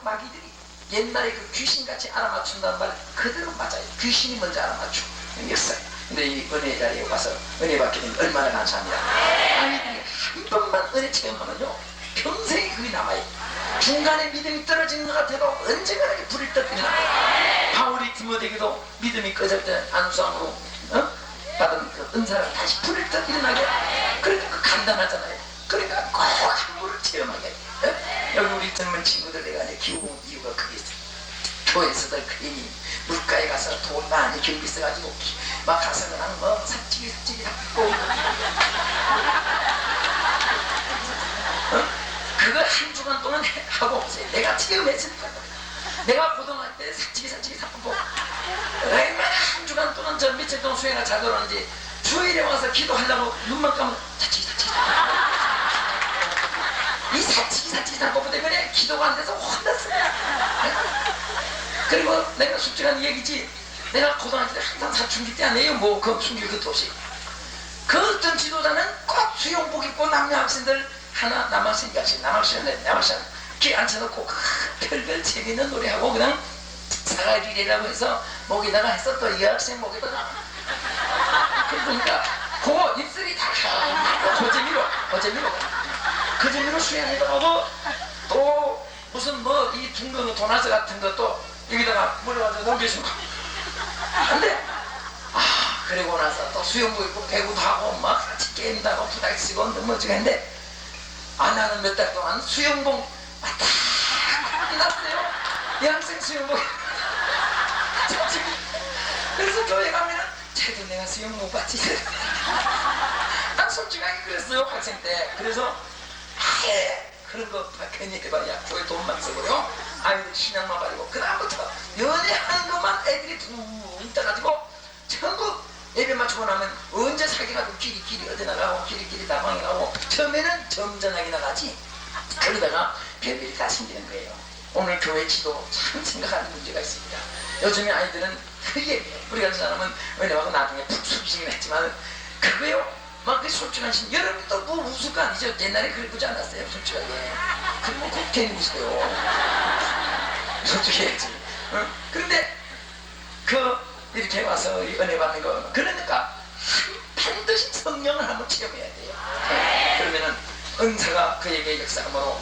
마귀들이 옛날에 그 귀신같이 알아맞춘다는 말 그대로 맞아요. 귀신이 먼저 알아맞추 역사예요. 근데 이 은혜 자리에 와서 은혜 받게 되면 얼마나 감사합니다. 아이들이 한 번만 은혜 체험하면요 평생이 그게 남아요. 중간에 믿음이 떨어지는 것 같아도 언젠가 이렇게 불이 떠뜨리나. 바울이 디모데에게도 믿음이 꺼질 때 안수함으로 받은 그 은사를 다시 불을 떠일어나게, 그러니까 그 간단하잖아요. 그러니까 꼭 한 번을 체험하게. 여기 우리 젊은 친구들 내가 이제 키우고 이유가 그게 있어요. 교회에서도 괜히 물가에 가서 돈 많이 경비 써가지고 막 가서 그냥 뭐 삽질이 잡고 그거 한 주간 동안 하고 오세요. 내가 체험했으니까. 내가 고등학교 때 삽질이 잡고 얼마나 한 주간 동안 저 며칠 동안 수행을 잘 돌았는지 주일에 와서 기도하려고 눈만 감으면 삽질이 이 삽질이 잡고 때문에 기도가 안 돼서 혼났어요. 그리고 내가 솔직한 얘기지, 내가 고등학교 때 항상 사춘기 때 안 해요. 뭐 그 숨길 것도 없이. 그 어떤 지도자는 꼭 수영복 입고 남녀 학생들 하나 남학생까지 남학생 귀 앉혀놓고 별별 재미있는 노래하고 그냥 사가리라고 해서 목에다가 해서 또 여학생 목에다가 그러니까 그 입술이 다 그 재미로 수행해도 하고, 또 무슨 뭐 이 둥근 도나스 같은 것도 여기다가 물어가지고 넘겨주고 안돼. 그리고 나서 또 수영복 입고 배구도 하고 막 같이 게임도 하고 부닥치고 넘어지겠는데, 나는 몇 달 동안 수영복 왔다 났어요. 여학생 수영복. 그래서 교회 가면은 쟤도 내가 수영 못 봤지. 난 솔직하게 그랬어요 학생 때. 그래서 그런 거 괜히 해봐야 교회 돈만 쓰고요, 아이들 신앙만 가지고 그다음부터 연애하는 것만 애들이 둥 떠가지고 전부 예배 맞추고 나면 언제 사귀가지고 끼리끼리 어디 나가고 끼리끼리 다방에 가고, 처음에는 점잖하게 나가지. 그러다가 별별이 다 생기는 거예요. 오늘 교회 지도 참 생각하는 문제가 있습니다. 요즘에 아이들은 크게 우리가 그 사람은 은혜하고 나중에 푹 숙이시긴 했지만 그거요 막 그 솔직한 신, 여러분 또 뭐 웃을 거 아니죠? 옛날에 그러지 않았어요 솔직하게. 그럼 꼭 괜히 웃어요. 솔직해야지. 그런데 이렇게 와서 은혜 받는 거, 그러니까 반드시 성령을 한번 체험해야 돼요. 그러면은 은사가 그에게 역사함으로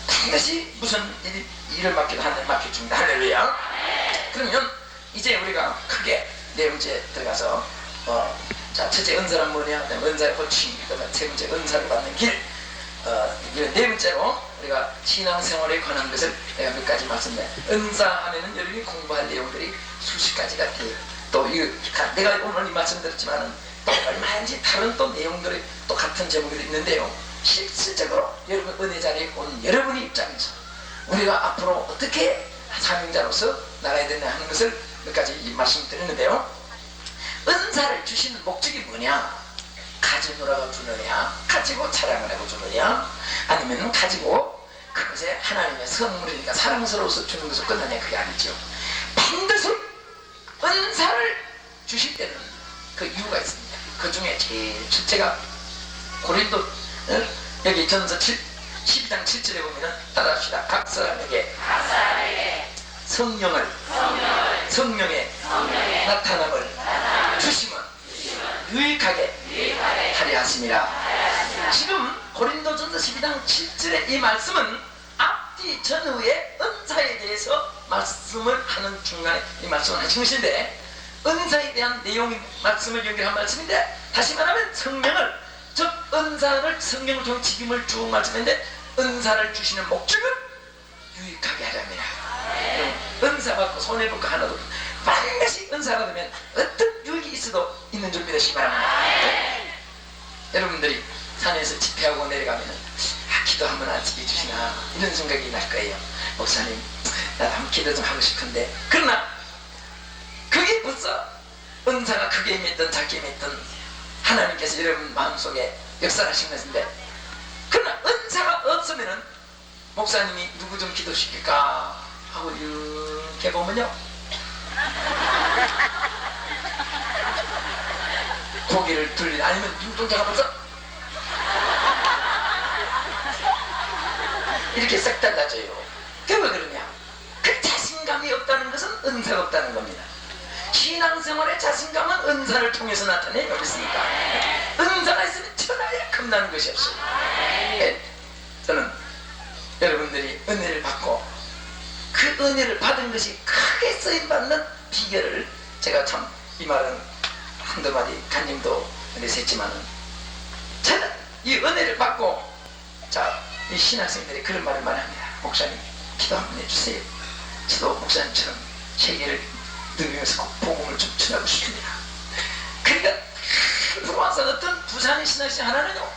반드시 무슨 일을 맡기도 하는 맡겨줍니다. 할렐루야. 그러면 이제 우리가 크게 네 번째 들어가서 자, 첫째 은사란 뭐냐? 은사의 호칭. 세 번째 은사를 받는 길. 네 번째로 우리가 신앙생활에 관한 것을 내가 몇 가지 말씀드려요. 은사 하면은 여러분이 공부할 내용들이 수십 가지가 돼요. 또 내가 오늘 이 말씀 드렸지만은 또 얼마든지 다른 또 내용들이 또 같은 제목이 있는데요. 실질적으로 여러분 은혜 자리에 온 여러분의 입장에서 우리가 앞으로 어떻게 사명자로서 나가야 되냐 하는 것을 몇 가지 말씀드리는데요. 은사를 주시는 목적이 뭐냐? 가지노라고 주느냐? 가지고 자랑을 하고 주느냐? 아니면 가지고 그것에 하나님의 선물이니까 사랑스러워서 주는 것을 끝나냐? 그게 아니죠. 반드시 은사를 주실 때는 그 이유가 있습니다. 그 중에 제일 첫째가 고린도 여기 전서 12장 7절에 보면은 따라합시다. 각 사람에게 성령의 나타남을 주심은 유익하게 하려 하심이라. 지금 고린도전서 12장 7절의 이 말씀은 앞뒤 전후의 은사에 대해서 말씀을 하는 중간에 이 말씀을 하신 것인데, 은사에 대한 내용의 말씀을 연결한 말씀인데, 다시 말하면 성령을, 즉 은사를 성령을 통해 직임을 쭉 말씀했는데, 은사를 주시는 목적은 유익하게 하렵니다. 은사 받고 손해볼 거 하나도 없고 반드시 은사가 되면 어떤 유익이 있어도 있는 줄 믿으시기 바랍니다. 여러분들이 산에서 집회하고 내려가면 기도하면 안 지켜주시나 이런 생각이 날 거예요. 목사님 나도 한번 기도 좀 하고 싶은데, 그러나 그게 벌써 은사가 크게 임했든 작게 임했든 하나님께서 여러분 마음속에 역사하신 것인데, 그러나 은사가 없으면은 목사님이 누구 좀 기도시킬까 하고 이렇게 보면요, 고개를 돌리 아니면 눈동자가 벌써 이렇게 싹 달라져요. 그게 왜 그러냐? 그 자신감이 없다는 것은 은사가 없다는 겁니다. 신앙생활의 자신감은 은사를 통해서 나타내요. 그렇습니까? 은사가 있으면 천하에 겁나는 것이 없어요. 네. 저는 여러분들이 은혜를 받고 그 은혜를 받은 것이 크게 쓰임받는 비결을, 제가 참 이 말은 한두 마디 간증도 그래서 했지만은, 저는 이 은혜를 받고, 자, 이 신학생들이 그런 말을 많이 합니다. 목사님 기도 한번 해주세요. 저도 목사님처럼 세계를 누비면서 복음을 좀 전하고 싶습니다. 그러니까 프로완스 어떤 부산의 신학생 하나는요,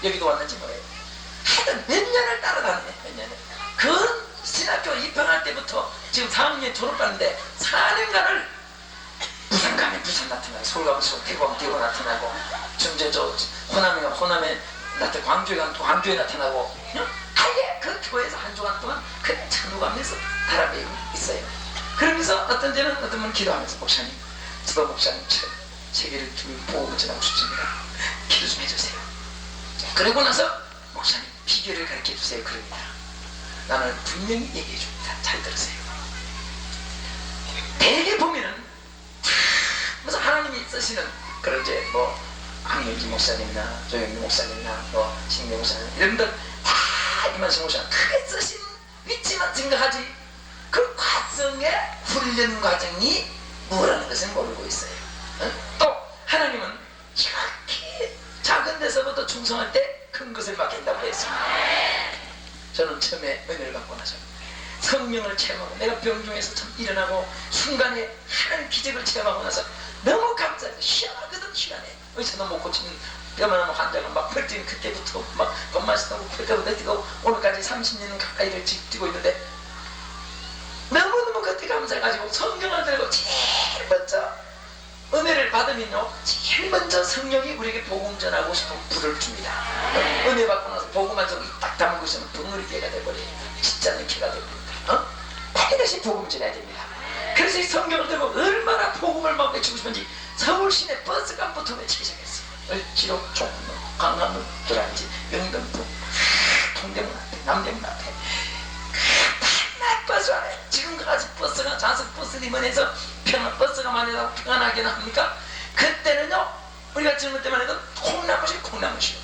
여기도 왔는지 모르겠어요. 하여튼 몇 년을 따라다니네. 몇 년을. 그 신학교 입학할 때부터 지금 4학년 졸업하는데 4년간을 부산 가면 부산 나타나고, 서울 가면 서울, 대구 가면 대구 나타나고, 저 호남에 가면 호남에 나타나고, 광주에 가면 또 광주에 나타나고, 아예 그 교회에서 한 주간 동안 그냥 찬우가면서 달아배고 있어요. 그러면서 어떤 때는 어떤 분 기도하면서, 목사님 저도 목사님처럼 세계를 두고 보고 전하고 싶습니다. 기도 좀 해주세요. 그러고 나서 목사님 비결을 가르쳐 주세요. 그럽니다. 나는 분명히 얘기해 줍니다. 잘 들으세요. 대개 보면은 무슨 하나님이 쓰시는 그런 이제 뭐 황영기 목사님이나 조영기 목사님이나 뭐 신경 목사님 이런 분들 다 이만식 목사님 크게 쓰신 위치만 생각하지, 그 과정의 훈련 과정이 뭐라는 것을 모르고 있어요. 또 하나님은 이렇게 작은 데서부터 충성할 때 큰 것을 맡긴다고 했습니다. 저는 처음에 은혜를 받고 나서 성령을 체험하고, 내가 병중에서 참 일어나고 순간에 하나님 기적을 체험하고 나서 너무 감사해요. 희한하거든. 희한해. 의사도 못 고치는 뼈만 환자가 막 펄뛰는, 그때부터 막 돈마시다고 그때부터 뛰고 오늘까지 30년 가까이를 뛰고 있는데 너무너무 그때 감사해가지고 성경을 들고 제일 먼저 은혜를 받으면요, 제일 먼저 성령이 우리에게 복음 전하고 싶은 불을 줍니다. 은혜 받고 나서 복음만 저기 딱 담고 있으면 덩어리개가 돼버려요. 진짜는 개가 돼버립니다. 반드시 복음 전해야 됩니다. 그래서 이 성경을 들고 얼마나 복음을 막 외치고 싶은지 서울 시내 버스간부터 외치기 시작했어요. 을지로, 종로, 강남을 들어간지 영등포, 동대문 앞에, 남대문 앞에, 버스 안에 지금까지 버스가 좌석 버스 리먼에서 버스가 많이 나고 평안하게 나옵니까? 그때는요, 우리가 젊을 때만 해도 콩나무시요.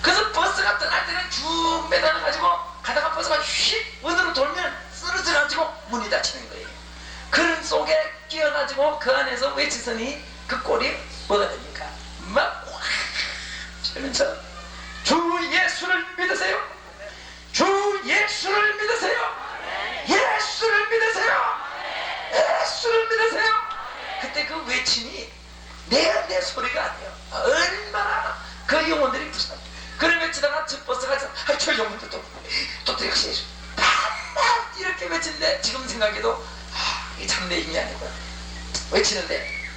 그래서 버스가 떠날 때는 쭉 매달아가지고 가다가 버스가 휙 원으로 돌면 쓰러져가지고 문이 닫히는 거예요. 그런 속에 끼어가지고 그 안에서 외치더니 그 꼴이 뭐가 됩니까? 막 하면서 주 예수를 믿으세요. 주 예수를 믿으세요. 예수를 믿으세요. 예수를 믿으세요. 그때 그 외침이 내 소리가 아니에요. 얼마나 그 영혼들이 부산. 그래 외치다가 저 버스가 저 영혼들도 또 역시 반만 이렇게 외치는데, 지금 생각해도 이게 참 내 힘이 아니구나. 외치는데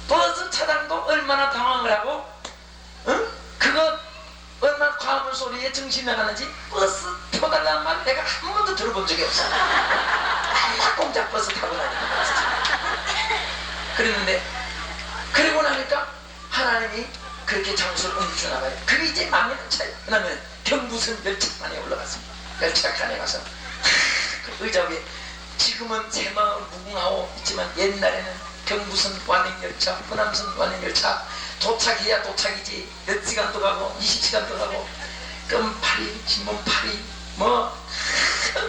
버스 차장도 얼마나 당황을 하고, 그거 얼마나 과물 소리에 정신이 나가는지, 버스 표 달라는 말 내가 한 번도 들어본 적이 없어. 맨날 공작 버스 타고 다니는 거야. 그랬는데, 그러고 나니까 하나님이 그렇게 장소를 옮겨주나 봐요. 그게 이제 망하는 차예요. 왜냐면 경부선 열차칸에 올라갔습니다. 열차칸에 가서 그 의자 위에, 지금은 새마을 무궁화호 있지만 옛날에는 경부선 완행열차, 호남선 완행열차 도착해야 도착이지 몇 시간도 가고 20시간도 가고 껌파리, 진몬파리 뭐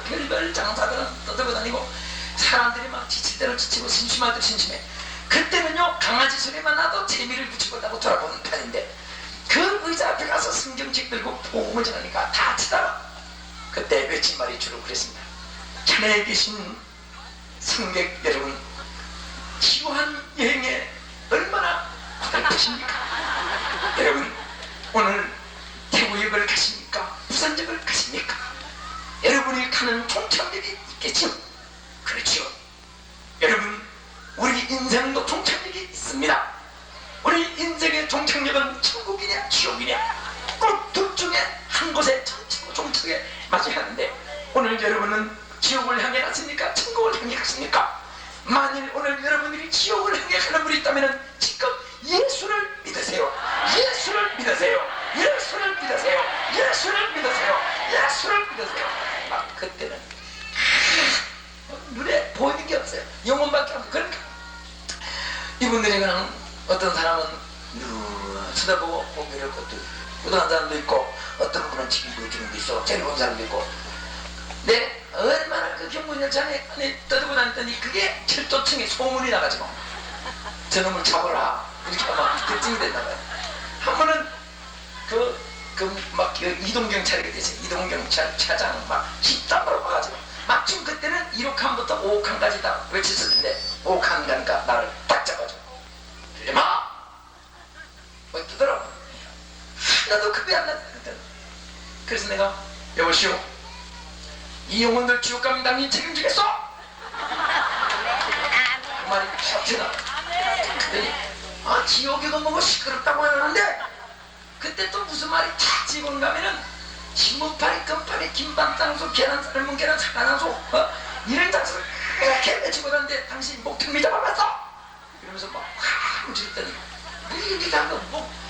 별별 장사들은 떠들고 다니고, 사람들이 막 지칠 대로 지치고 심심할 때 심심해. 그때는요, 강아지 소리만 나도 재미를 붙이고 나고 돌아보는 편인데, 그 의자 앞에 가서 성경책 들고 복음을 전하니까 다 치다가 그때 외친 말이 주로 그랬습니다. 전에 계신 승객 여러분, 지루한 여행에 얼마나 고달프십니까? 여러분, 오늘 대구역을 가십니까? 부산역을 가십니까? 여러분이 가는 종착역이 있겠죠? 그렇죠. 여러분, 우리 인생도 종착역이 있습니다. 우리 인생의 종착역은 천국이냐 지옥이냐 꼭 둘 중에 한 곳에 종착에 맞아야 하는데, 오늘 여러분은 지옥을 향해 갔습니까? 천국을 향해 갔습니까? 만일 오늘 여러분들이 지옥을 향해 가는 분이 있다면 지금 예수를 믿으세요. 예수를 믿으세요. 예수를 믿으세요. 예수를 믿으세요. 예수를 믿으세요. 그때는 눈에 보이는 게 없어요. 영혼밖에 없어요. 그러니까 이분들이 그냥 어떤 사람은 쳐다보고 고개를 끄덕한 사람도 있고, 어떤 분은 지금 보여주는 게 있어 째려본 사람도 있고. 네, 얼마나 그 경문열차 안에 떠들고 다녔더니 그게 철도층에 소문이 나가지고 저놈을 잡아라 이렇게 막 특징이 됐나봐요. 한 번은 막 이동경찰이 되지, 이동경찰 차장 막 깃담으로 와가지고 막 지금 그때는 1호칸부터 5호칸까지 다 외쳤었는데, 5호칸 가니까 나를 딱 잡아줘. 들려마! 뭐 뜨더라고. 하나도 급이 안 났다 그때는. 그래서 내가 여보시오, 이 영혼들 지옥 가면 당연히 책임지겠어? 그 말이 퍽 튀나. 그랬더니 지옥에도 뭐고 시끄럽다고 하는데, 그때 또 무슨 말이 탁 집어온 가면은 신문파리, 금파리, 김밥장소, 계란 삶은 계란, 사과장소 이런 장소를 이렇게 외치고 다는데 당신 목통미 잡아봤어? 이러면서 막 확 움직였더니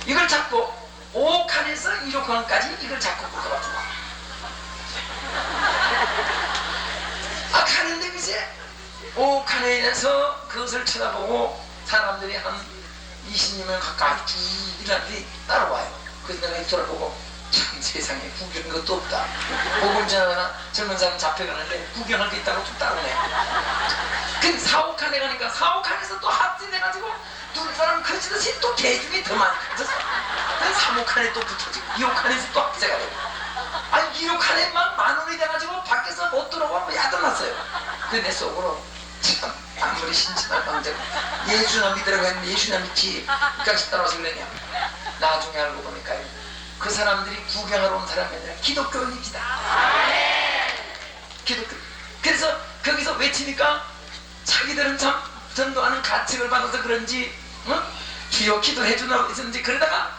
이걸 잡고 5칸에서 1호칸까지 이걸 잡고 묶어가지고 가는데 이제 5칸에서 그것을 쳐다보고 사람들이 한 20명 가까이 쭉 일어나들이 따라와요. 그래서 내가 돌아보고 참 세상에 구경한 것도 없다. 복음 전하거나 젊은 사람 잡혀가는데 구경할 게 있다고 쭉 따라오네. 근데 4, 5칸에 가니까 4, 5칸에서 또 합진해가지고 눈 사람 커지듯이 또 대중이 더 많이 커졌어. 3, 5칸에 또 붙어지고 2, 5칸에서 또 합세가 되고, 2, 5칸에 막 만원이 돼가지고 밖에서 못 들어오고 야단났어요. 근데 내 속으로 참 아무리 신신한 왕자고 예수나 믿으라고 했는데 예수나 믿지 끝까지 따라와서 그러냐. 나중에 알고 보니까 그 사람들이 구경하러 온 사람이 아니라 기독교인입니다. 기독교. 그래서 거기서 외치니까 자기들은 참 전도하는 가책을 받아서 그런지 주여 기도해주나 했었는지, 그러다가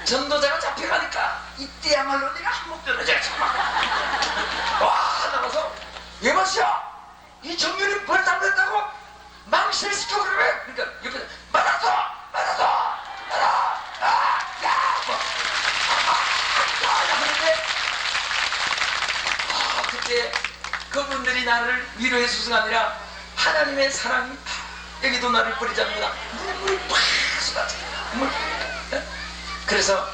전도자가 잡혀가니까 이때야말로 내가 한몫 변호자가 와 나가서 예마시야 이 정유림 벌 담겼다고 망신을 시켜 그러면, 그러니까 옆에서 맞았어 하는데 그때 그분들이 나를 위로해 주서가 아니라 하나님의 사랑이 여기도 나를 뿌리자입니다. 눈물이 팍 쏟아져. 그래서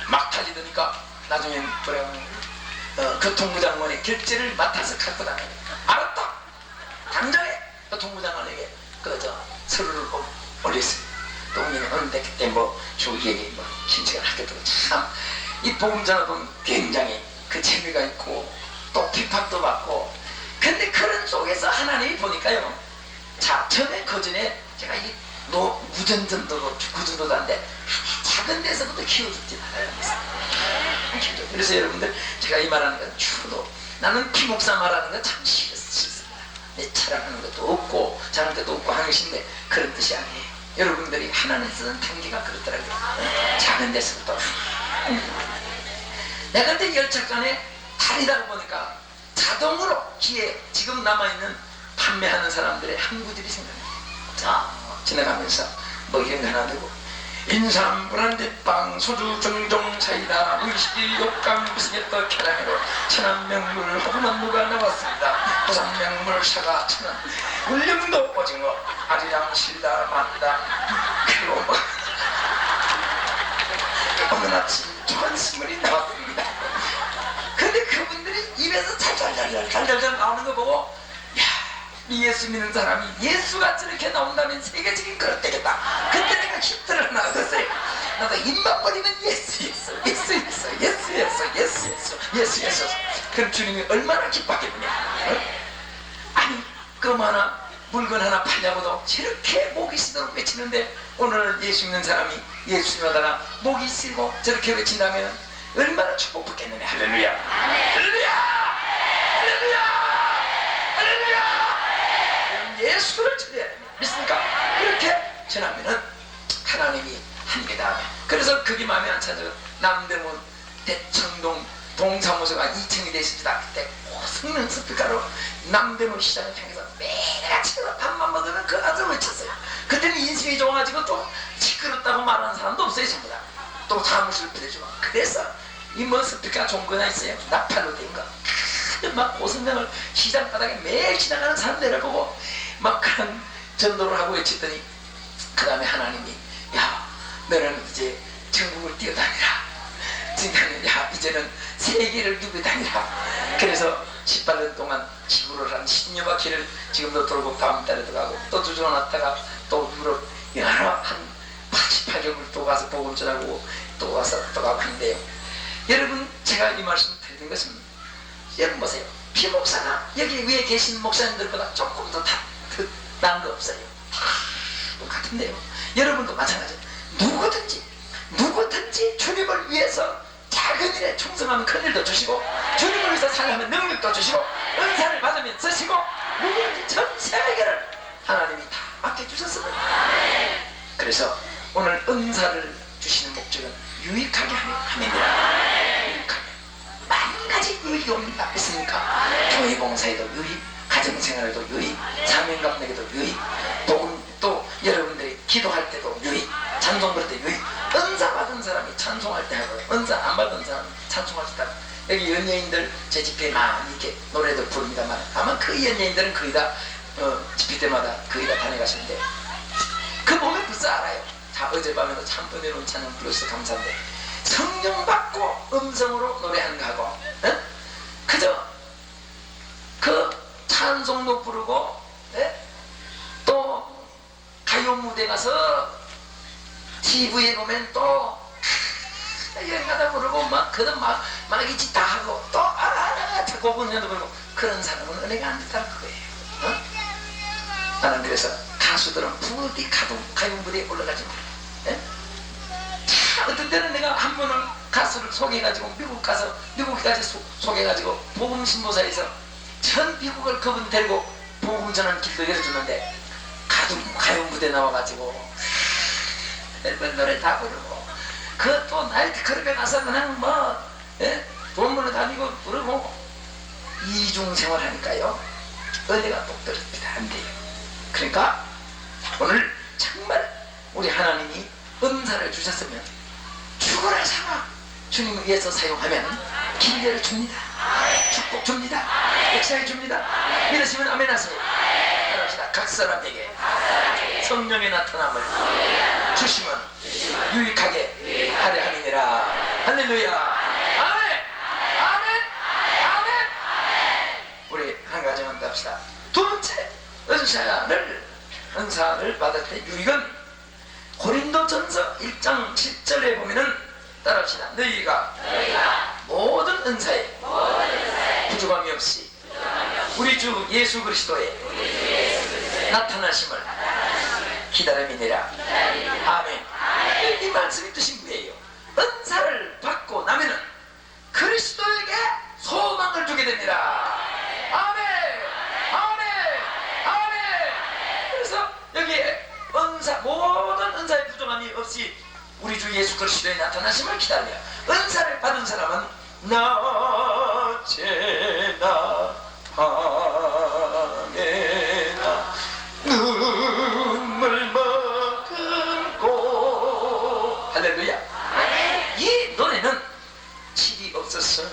막 달리더니까 나중엔 교통부 장관의 결제를 맡아서 갖고 다녀요. 알았다. 당장에 교통부 장관에게 서류를 올렸어요. 또 오는데 그때 조기에게 김치가 하겠다고 참 이 보험자는 굉장히 그 재미가 있고 또 핍박도 받고, 근데 그런 속에서 하나님이 보니까요. 자, 그전에 제가 이 무전전도로 구전도도 한데 작은 데서부터 키워주지 말아요. 그래서 여러분들 제가 이 말하는 건 주로 나는 피목사 말하는 건 참 싫습니다. 내 자랑하는 것도 없고 잘하는 것도 없고 하는 것인데 그런 뜻이 아니에요. 여러분들이 하나님 쓰는 단계가 그렇더라고요. 작은 데서부터. 내가 그때 열차간에 다니다가 보니까 자동으로 귀에 지금 남아있는 판매하는 사람들의 항구들이 생각나요. 자, 지나가면서 이런 거 하나 들고 인삼, 브란디빵, 소주, 정종, 사이다, 위스키, 욕강, 비스켓도 캐러멜로, 천안명물, 호남무가 나왔습니다. 부산명물, 사과, 천안, 울릉도 오징어, 아리랑, 실다, 만다, 그리고 어느 아침 전스물이 나왔습니다. 근데 그분들이 입에서 잘잘잘 나오는 거 보고, 이 예수 믿는 사람이 예수가 저렇게 나온다면 세계적인 그릇 되겠다. 그때 내가 힌트를 하나 얻었어요. 나도 입만 버리면 예수. 그럼 주님이 얼마나 기뻤겠냐. 아니 물건 하나 팔려고도 저렇게 목이 쉬도록 외치는데, 오늘 예수 믿는 사람이 예수 믿다가 목이 쉬고 저렇게 외친다면 얼마나 축복받겠느냐. 할렐루야. 할렐루야. 예수를 전해야 됩니다. 믿습니까? 그렇게 전하면은 하나님이 합니다. 그래서 그게 마음에 안 차죠. 남대문 대청동 동사무소가 2층이 됐습니다. 그때 고성능 스피커로 남대문 시장을 향해서 매일 아침에 밥만 먹으면 그 아주 외쳤어요. 그때는 인심이 좋아가지고 또 시끄럽다고 말하는 사람도 없어요. 전부 다. 또 사무실 부대주고. 그래서 이 뭐 스피커가 좋은 거나 있어요. 나팔로 된 거. 막 고성능을 시장 바닥에 매일 지나가는 사람 내려보고 막 그런 전도를 하고 외쳤더니 그 다음에 하나님이 야 너는 이제 전국을 뛰어다니라. 지금은 야 이제는 세계를 누비고 다니라. 그래서 18년 동안 지구를 한 10여 바퀴를 지금도 돌고 다음 달에도 가고 또 주저놨다가 또 유럽 여러 한 88개국을 또 가서 복음 전하고 또 와서 또 가고 있는데요. 여러분 제가 이 말씀 드리는 것은 여러분 보세요. 피목사나 여기 위에 계신 목사님들보다 조금 더 나은 거 없어요. 다 똑같은데요. 여러분도 마찬가지예요. 누구든지 주님을 위해서 작은 일에 충성하면 큰 일도 주시고 주님을 위해서 살려면 능력도 주시고 은사를 받으면 쓰시고 누구든지 전 세계를 하나님이 다 맡겨주셨습니다. 그래서 오늘 은사를 주시는 목적은 유익하게 함입니다. 유익하게 만 가지 유익이 옵니다. 했습니까? 교회 봉사에도 유익, 가정생활에도 유익, 사명감에도 유익, 또 여러분들이 기도할 때도 유익, 찬송 부를 때 유익. 은사 받은 사람이 찬송할 때 하고 은사 안 받은 사람이 찬송할 때 하고. 여기 연예인들 제 집회에 많이 이렇게 노래도 부릅니다만 아마 그 연예인들은 거의 다 집회 때마다 거의 다 다녀가시는데 그 보면 벌써 알아요. 자 어젯밤에도 참 은혜로운 찬양 불러주셔서 감사한데 성령 받고 음성으로 노래하는 거하고 그저 그 찬송도 부르고 또 가요 무대 가서 TV에 보면 또 여행 가다 부르고 막 그런 막 이짓 다 하고 또 고분야도 부르고 그런 사람은 은혜가 안 됐다는 거예요. 나는 그래서 가수들은 부디 가요 무대에 올라가지 마. 자 어떤 때는 내가 한 번을 가수를 소개해가지고 미국까지 소개해가지고 복음신보사에서 전 미국을 그분 데리고 복음 전하는 길도 열어주는데 가요 무대 나와가지고 노래 다 부르고 그 또 나이트 클럽에 가서 그냥 돈 벌러 다니고 부르고 이중생활 하니까요 은혜가 똑 떨어집니다. 안 돼요. 그러니까 오늘 정말 우리 하나님이 은사를 주셨으면 죽어라 살아 주님을 위해서 사용하면 기회를 줍니다. 축복 줍니다. 역사해 줍니다. 믿으시면 아멘 하세요. 따라합시다. 각 사람에게 성령의 나타남을 주시면 유익하게 하려 함이니라. 할렐루야. 아멘. 아멘. 아멘. 우리 한 가지만 더 합시다. 두 번째 은사를 받을 때 유익은 고린도전서 1장 7절에 보면은 따라합시다. 너희가 모든 은사에 부족함이 없이 우리 주 예수 그리스도의 나타나심을 기다림이니라. 아멘. 이 말씀이 뜻이 뭐예요? 은사를 받고 나면은 그리스도에게 소망을 주게 됩니다. 아멘. 아멘. 아멘. 그래서 여기에 모든 은사의 부족함이 없이 우리 주 예수 그리스도의 나타나심을 기다려. 은사를 받은 사람은 낮에나 밤에나 눈물 머금고 할렐루야. 이 노래는 질이 없었어.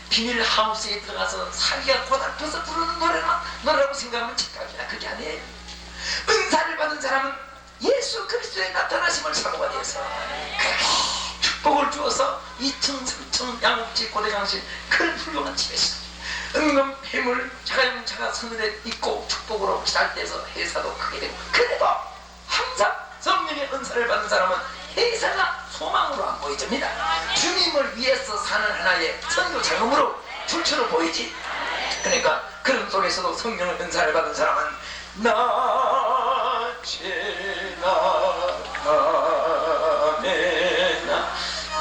비닐하우스에 들어가서 사기가 고달퍼서 부르는 노래라고 생각하면 착각이야. 그게 아니에요. 은사를 받은 사람은 예수 그리스도의 나타나심을 사모가 되어서 그렇게 축복을 주어서 2층 3층 양옥지 고대강실 큰 훌륭한 집에서 은금 폐물 자가용차가 서늘에 있고 축복으로 잘돼서 회사도 크게 되고 그래도 항상 성령의 은사를 받은 사람은 회사가 소망으로 안 보여집니다. 주님을 위해서 사는 하나의 선교 자금으로 출처로 보이지. 그러니까 그런 속에서도 성령의 은사를 받은 사람은 낮에나 밤에나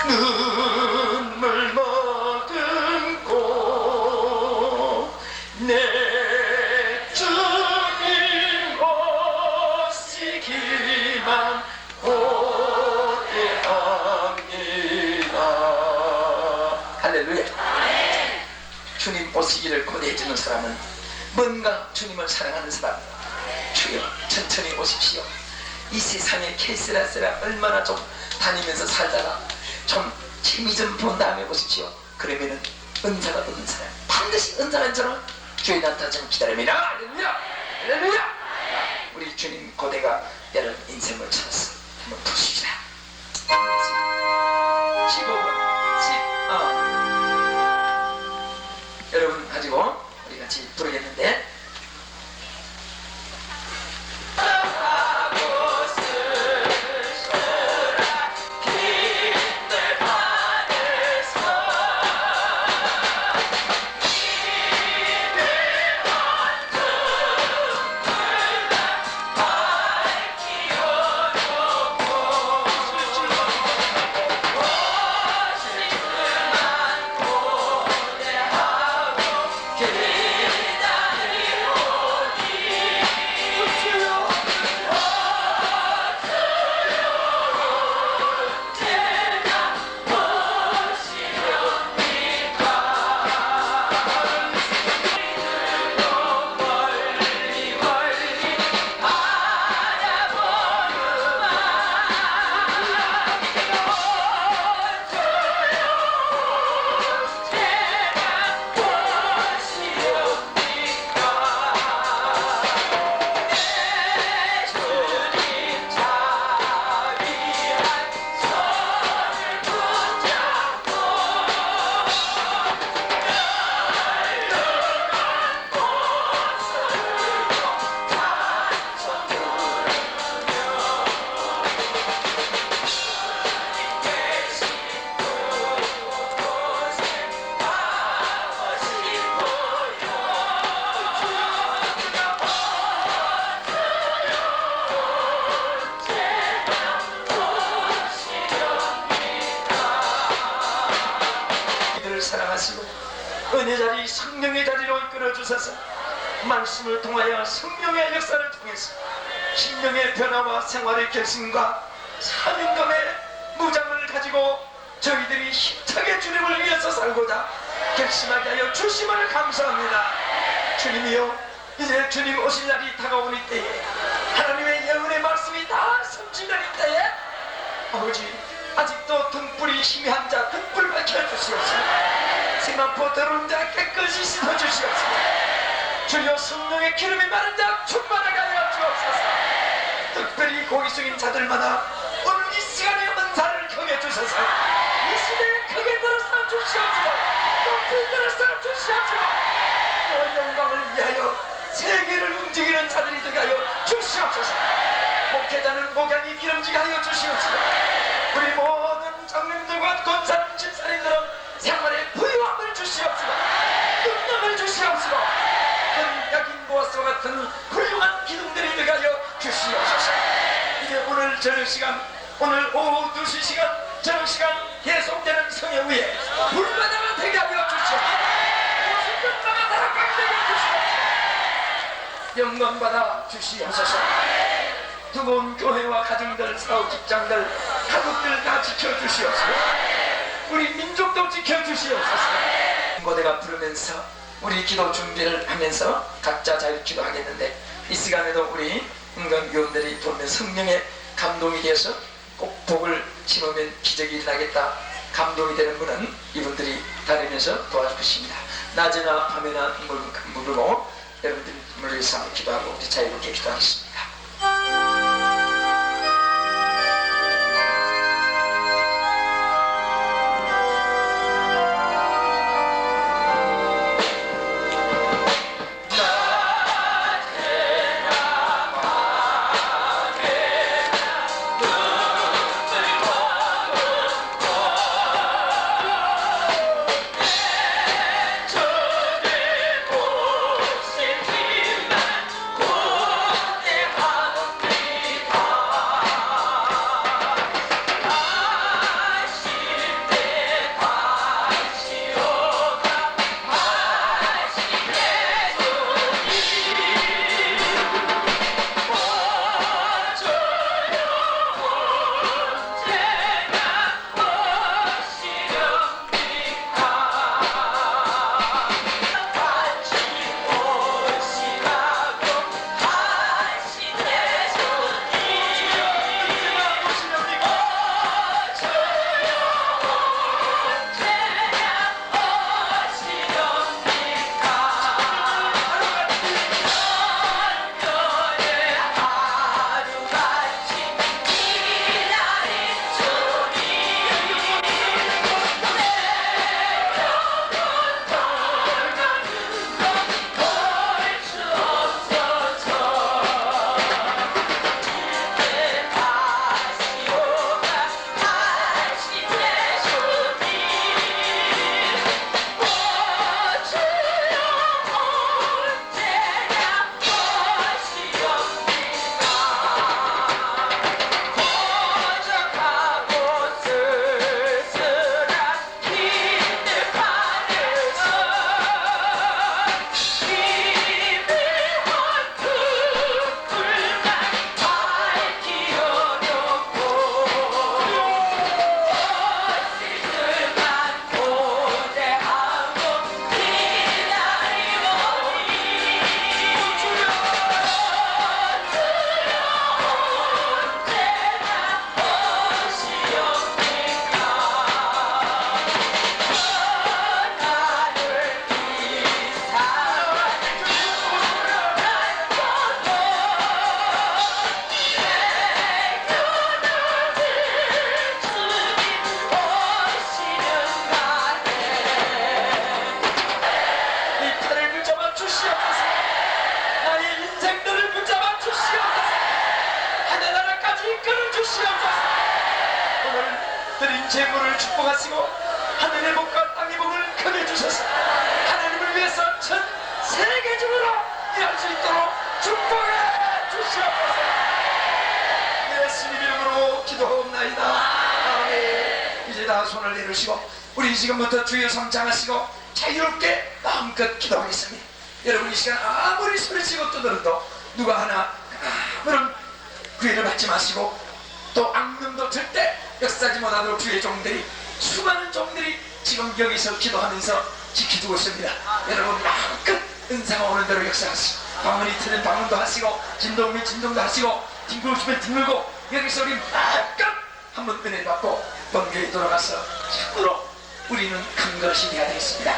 눈물 머금고 내 주님 오시기만 오래 주님 오시기를 고대해주는 사람은 뭔가 주님을 사랑하는 사람. 주여 천천히 오십시오. 이 세상에 케세라세라 얼마나 좀 다니면서 살다가 좀 재미 좀 본 다음에 오십시오. 그러면은 은사가 없는 사람, 반드시 은사는 저는 주의 나타나 좀 기다립니다. 할렐루야, 할렐루야. 우리 주님 고대가 여러분 인생을 찾았어. 한번 보십시다. 15번 여러분 가지고 우리 같이 부르겠는데, 사랑하시고 은혜 자리 성령의 자리로 이끌어 주셔서 말씀을 통하여 성령의 역사를 통해서 심령의 변화와 생활의 결심과 사명감의 무장을 가지고 저희들이 힘차게 주님을 위해서 살고자 결심하게 하여 주심을 감사합니다. 주님이여, 이제 주님 오실 날이 다가오니 때에 하나님의 영혼의 말씀이 다 성취되는 때에 아버지, 아직도 등불이 희미한 자 등불 밝혀주시옵소서. 세마포 더러운 자 깨끗이 씻어주시옵소서. 주여 성령의 기름이 마른 자 충만하게 하여 주옵소서. 특별히 고기 숙인 자들마다 오늘 이 시간에 은사를 경해 주셔서 이 시대에 크게 들어서 주시옵소서. 높이 들어서 주시옵소서. 그 영광을 위하여 세계를 움직이는 자들이 되게 하여 주시옵소서. 목회자는 목양이 기름지게 하여 주시옵소서. 우리 모든 장님들과 권사님, 집사님들은 생활의 부유함을 주시옵소서. 능력을 주시옵소서. 약인 보아스와 같은 훌륭한 기둥들이 되게 하여 주시옵소서. 이제 오늘 저녁 시간, 오늘 오후 2시 시간, 저녁 시간 계속되는 성회 후에 불바다가 되게 하여 주시옵소서. 무슨 다락방이 되게 주시옵소서. 영광 받아 주시옵소서. 두꺼운 교회와 가정들, 사업 직장들, 가족들 다 지켜주시옵소서. 우리 민족도 지켜주시옵소서. 고대가 부르면서 우리 기도 준비를 하면서 각자 자유 기도하겠는데, 이 시간에도 우리 은강교원들이 보면 성령의 감동이 되어서 꼭 복을 심으면 기적이 일어나겠다 감동이 되는 분은 이분들이 다니면서 도와줄 것입니다. 낮에나 밤에나 물르고 여러분들 위해서 기도하고 우리 자유롭게 기도하겠습니다. 주시옵소서. 오늘 드린 재물을 축복하시고 하늘의 복과 땅의 복을 크게 주셔서 하나님을 위해서 전 세계적으로 일할 수 있도록 축복해 주시옵소서. 예수님 이름으로 기도하옵나이다. 아멘. 이제 다 손을 내리시고 우리 지금부터 주의 성장하시고 자유롭게 마음껏 기도하겠습니다. 여러분 이 시간 아무리 소리치고 떠들어도 누가 하나 아무런 구애를 받지 마시고 또 악명도 절대 역사하지 못하도록 주의 종들이 수많은 종들이 지금 여기서 기도하면서 지켜주고 있습니다. 여러분 마음껏 은사가 오는 대로 역사하시고 방언이 트는 방언도 하시고 진동 오면 진동도 하시고 뒹굴고 싶으면 뒹굴고 여기서 우리 마음껏 한번 은혜 받고 번개에 돌아가서 참으로 우리는 큰 것이 되어야 되겠습니다.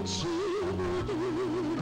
친구들을